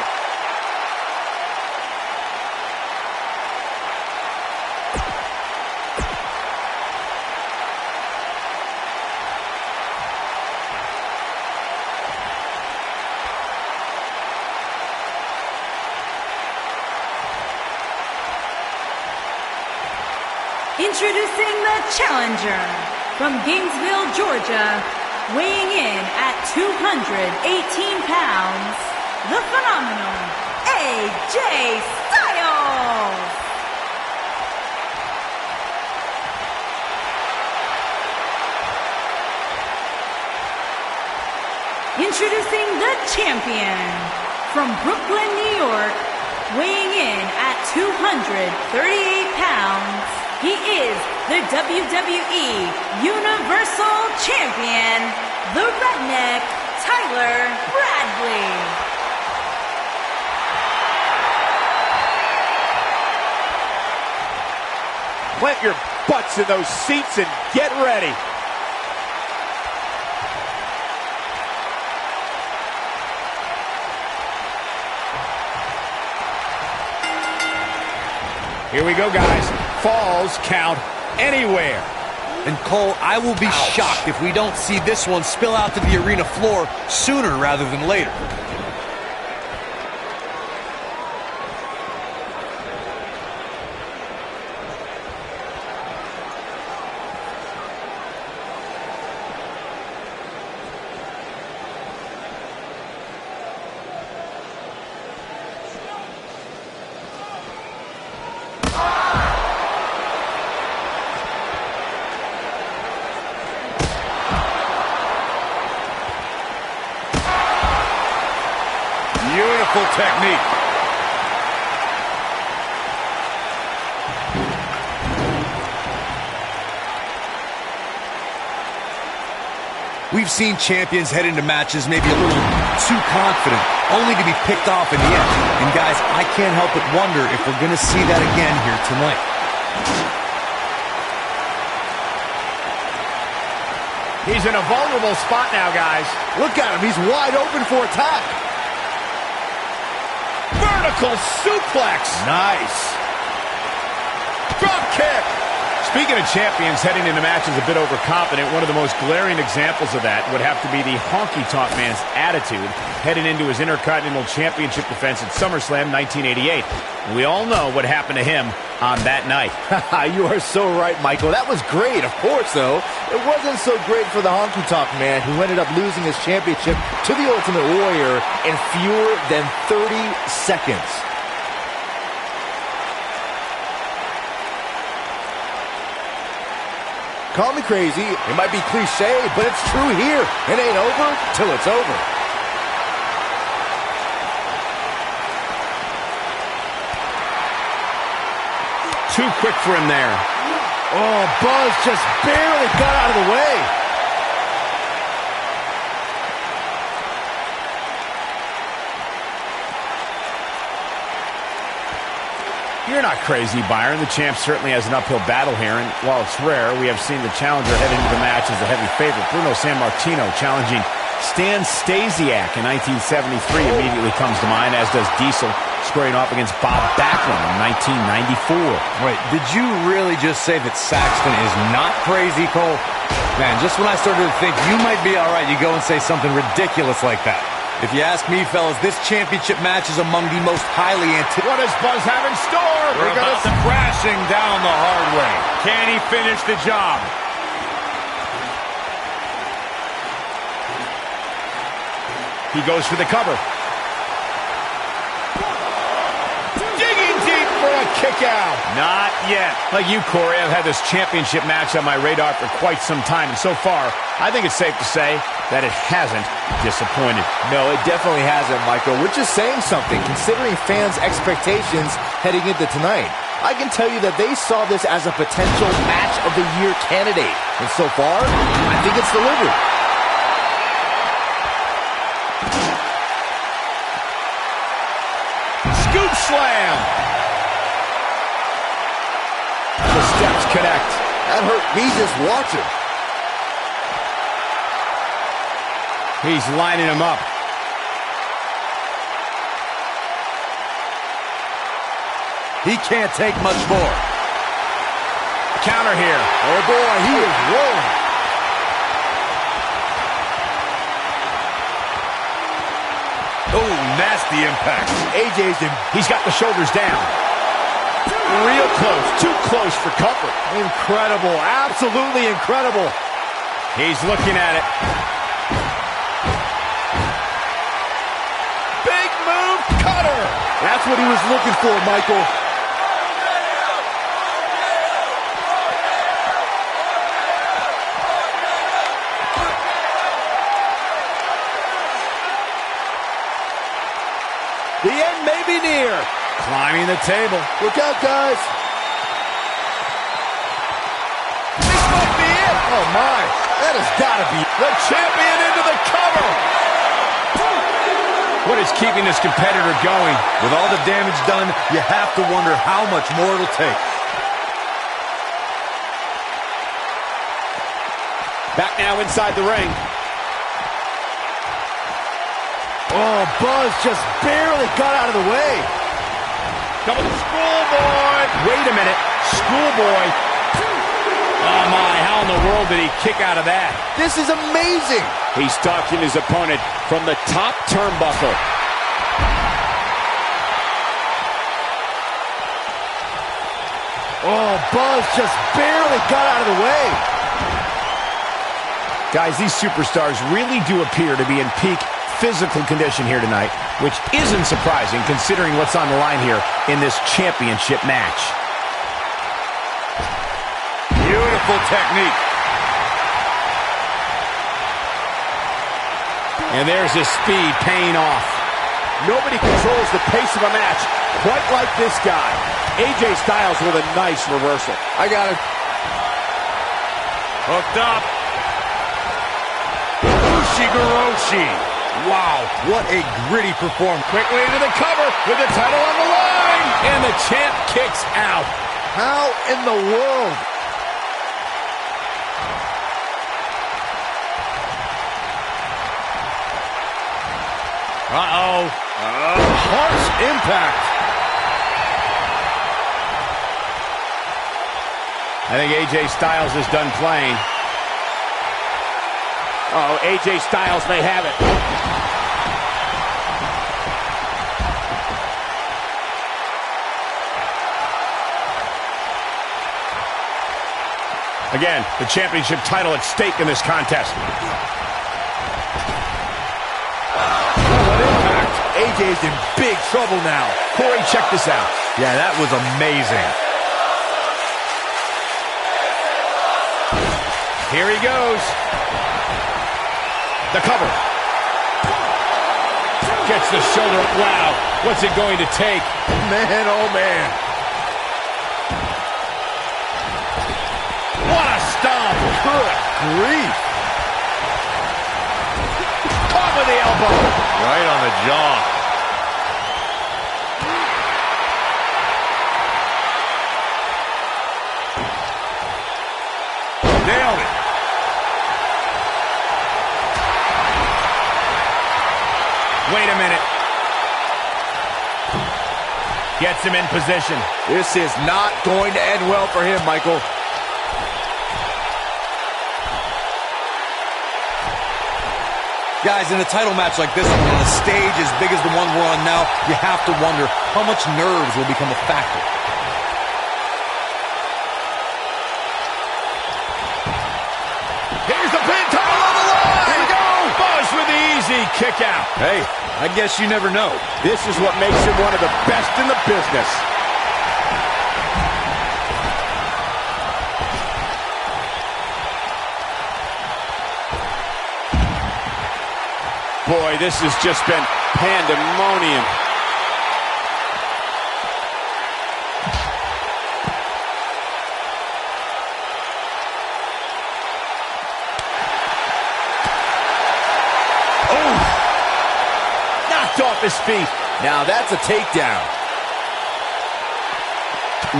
Speaker 5: Introducing the challenger from Gainesville, Georgia, weighing in at 218 pounds, the phenomenal AJ Styles. Introducing the champion from Brooklyn, New York, weighing in at 238 pounds, he is the WWE Universal Champion, the Redneck, Tyler Bradley.
Speaker 7: Plant your butts in those seats and get ready.
Speaker 3: Here we go, guys. Falls count anywhere.
Speaker 4: And Cole, I will be shocked if we don't see this one spill out to the arena floor sooner rather than later.
Speaker 10: Beautiful technique.
Speaker 4: We've seen champions head into matches maybe a little too confident, only to be picked off in the end. And guys, I can't help but wonder if we're going to see that again here tonight.
Speaker 3: He's in a vulnerable spot now, guys.
Speaker 7: Look at him. He's wide open for attack.
Speaker 3: Vertical suplex.
Speaker 7: Nice.
Speaker 3: Drop kick. Speaking of champions heading into matches a bit overconfident, one of the most glaring examples of that would have to be the honky-tonk man's attitude heading into his Intercontinental Championship defense at SummerSlam 1988. We all know what happened to him on that night.
Speaker 7: You are so right, Michael. That was great, of course, though. It wasn't so great for the honky-tonk man, who ended up losing his championship to the Ultimate Warrior in fewer than 30 seconds. Call me crazy, it might be cliche, but it's true here. It ain't over till it's over.
Speaker 3: Too quick for him there.
Speaker 7: Oh, Buzz just barely got out of the way.
Speaker 3: You're not crazy, Byron. The champ certainly has an uphill battle here, and while it's rare, we have seen the challenger head into the match as a heavy favorite. Bruno Sammartino challenging Stan Stasiak in 1973 immediately comes to mind, as does Diesel squaring off against Bob Backlund in 1994.
Speaker 4: Wait, did you really just say that Saxton is not crazy, Cole? Man, just when I started to think you might be all right, you go and say something ridiculous like that. If you ask me, fellas, this championship match is among the most highly anticipated.
Speaker 3: What does Buzz have in store?
Speaker 10: We're about to crashing down the hard way. Can he finish the job?
Speaker 3: He goes for the cover. Digging deep for a kick out.
Speaker 10: Not yet.
Speaker 3: Like you, Corey, I've had this championship match on my radar for quite some time, and so far, I think it's safe to say that it hasn't disappointed.
Speaker 7: No, it definitely hasn't, Michael, which is saying something, considering fans' expectations heading into tonight. I can tell you that they saw this as a potential match of the year candidate, and so far, I think it's delivered.
Speaker 3: Scoop slam. The steps connect.
Speaker 7: That hurt me just watching.
Speaker 3: He's lining him up.
Speaker 4: He can't take much more.
Speaker 3: Counter here.
Speaker 7: Oh boy, he is rolling.
Speaker 4: Oh, nasty impact.
Speaker 3: AJ's in. He's got the shoulders down. Real close. Too close for comfort.
Speaker 7: Incredible. Absolutely incredible.
Speaker 3: He's looking at it. Big move, cutter.
Speaker 7: That's what he was looking for, Michael. The end may be near.
Speaker 3: Climbing the table.
Speaker 7: Look out, guys.
Speaker 3: This might be it.
Speaker 7: Oh, my. That has got to be
Speaker 3: the champion into the cover. What is keeping this competitor going?
Speaker 4: With all the damage done, you have to wonder how much more it'll take.
Speaker 3: Back now inside the ring.
Speaker 7: Oh, Buzz just barely got out of the way.
Speaker 3: Coming Schoolboy. Wait a minute. Schoolboy. Oh, my. How in the world did he kick out of that?
Speaker 7: This is amazing.
Speaker 3: He's stalking his opponent from the top turnbuckle.
Speaker 7: Oh, Buzz just barely got out of the way.
Speaker 3: Guys, these superstars really do appear to be in peak physical condition here tonight, which isn't surprising considering what's on the line here in this championship match.
Speaker 4: Beautiful technique.
Speaker 3: And there's his speed paying off.
Speaker 7: Nobody controls the pace of a match quite like this guy. AJ Styles with a nice reversal. I got it.
Speaker 10: Hooked up. Ushigoroshi.
Speaker 4: Wow, what a gritty performance.
Speaker 3: Quickly into the cover with the title on the line. And the champ kicks out.
Speaker 7: How in the world? Uh-oh. Harsh impact.
Speaker 3: I think AJ Styles is done playing.
Speaker 10: Oh, AJ Styles may have it.
Speaker 3: Again, the championship title at stake in this contest.
Speaker 7: What impact. AJ's in big trouble now.
Speaker 3: Corey, check this out.
Speaker 4: Yeah, that was amazing.
Speaker 3: Here he goes. The cover. Gets the shoulder. Wow. What's it going to take?
Speaker 7: Man, oh man.
Speaker 3: What a stomp.
Speaker 7: Good grief.
Speaker 3: Caught with the elbow.
Speaker 7: Right on the jaw.
Speaker 3: Nailed it. Wait a minute. Gets him in position.
Speaker 7: This is not going to end well for him, Michael.
Speaker 4: Guys, in a title match like this one, on a stage as big as the one we're on now, you have to wonder how much nerves will become a factor.
Speaker 3: Here's the pin, title on the line. Here we go. Buzz with the easy kick out.
Speaker 7: Hey, I guess you never know. This is what makes him one of the best in the business. Boy, this has just been pandemonium.
Speaker 3: Oh! Knocked off his feet.
Speaker 7: Now that's a takedown.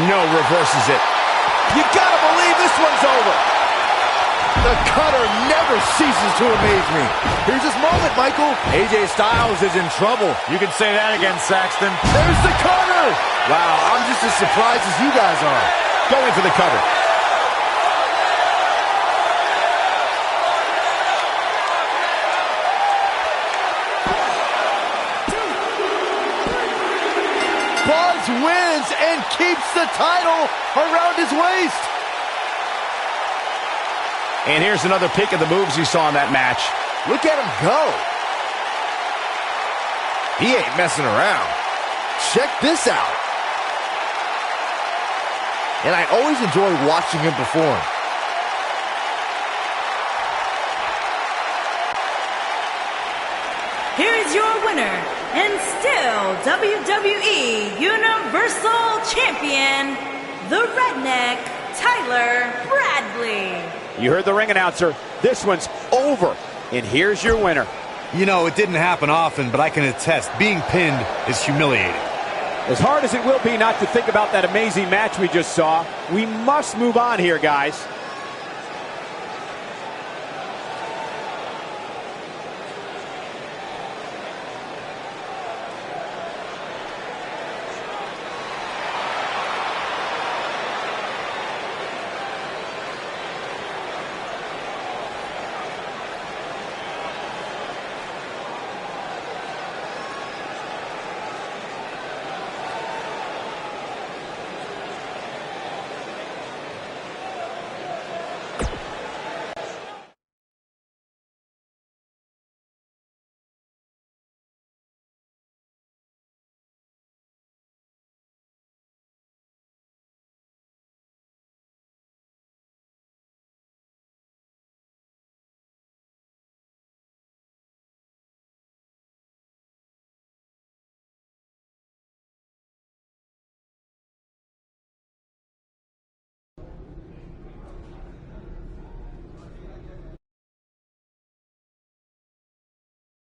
Speaker 3: No, reverses it.
Speaker 7: You gotta believe this one's over. The cutter never ceases to amaze me. Here's his moment, Michael. AJ Styles is in trouble. You can say that again, Saxton. There's the cutter. Wow, I'm just as surprised as you guys are.
Speaker 3: Going for the cover.
Speaker 7: Buzz wins and keeps the title around his waist.
Speaker 3: And here's another peek of the moves you saw in that match.
Speaker 7: Look at him go. He ain't messing around. Check this out. And I always enjoy watching him perform.
Speaker 5: Here is your winner, and still WWE Universal Champion, the Redneck, Tyler Bradley.
Speaker 10: You heard the ring announcer. This one's over. And here's your winner.
Speaker 4: You know, it didn't happen often, but I can attest, being pinned is humiliating.
Speaker 10: As hard as it will be not to think about that amazing match we just saw, we must move on here, guys.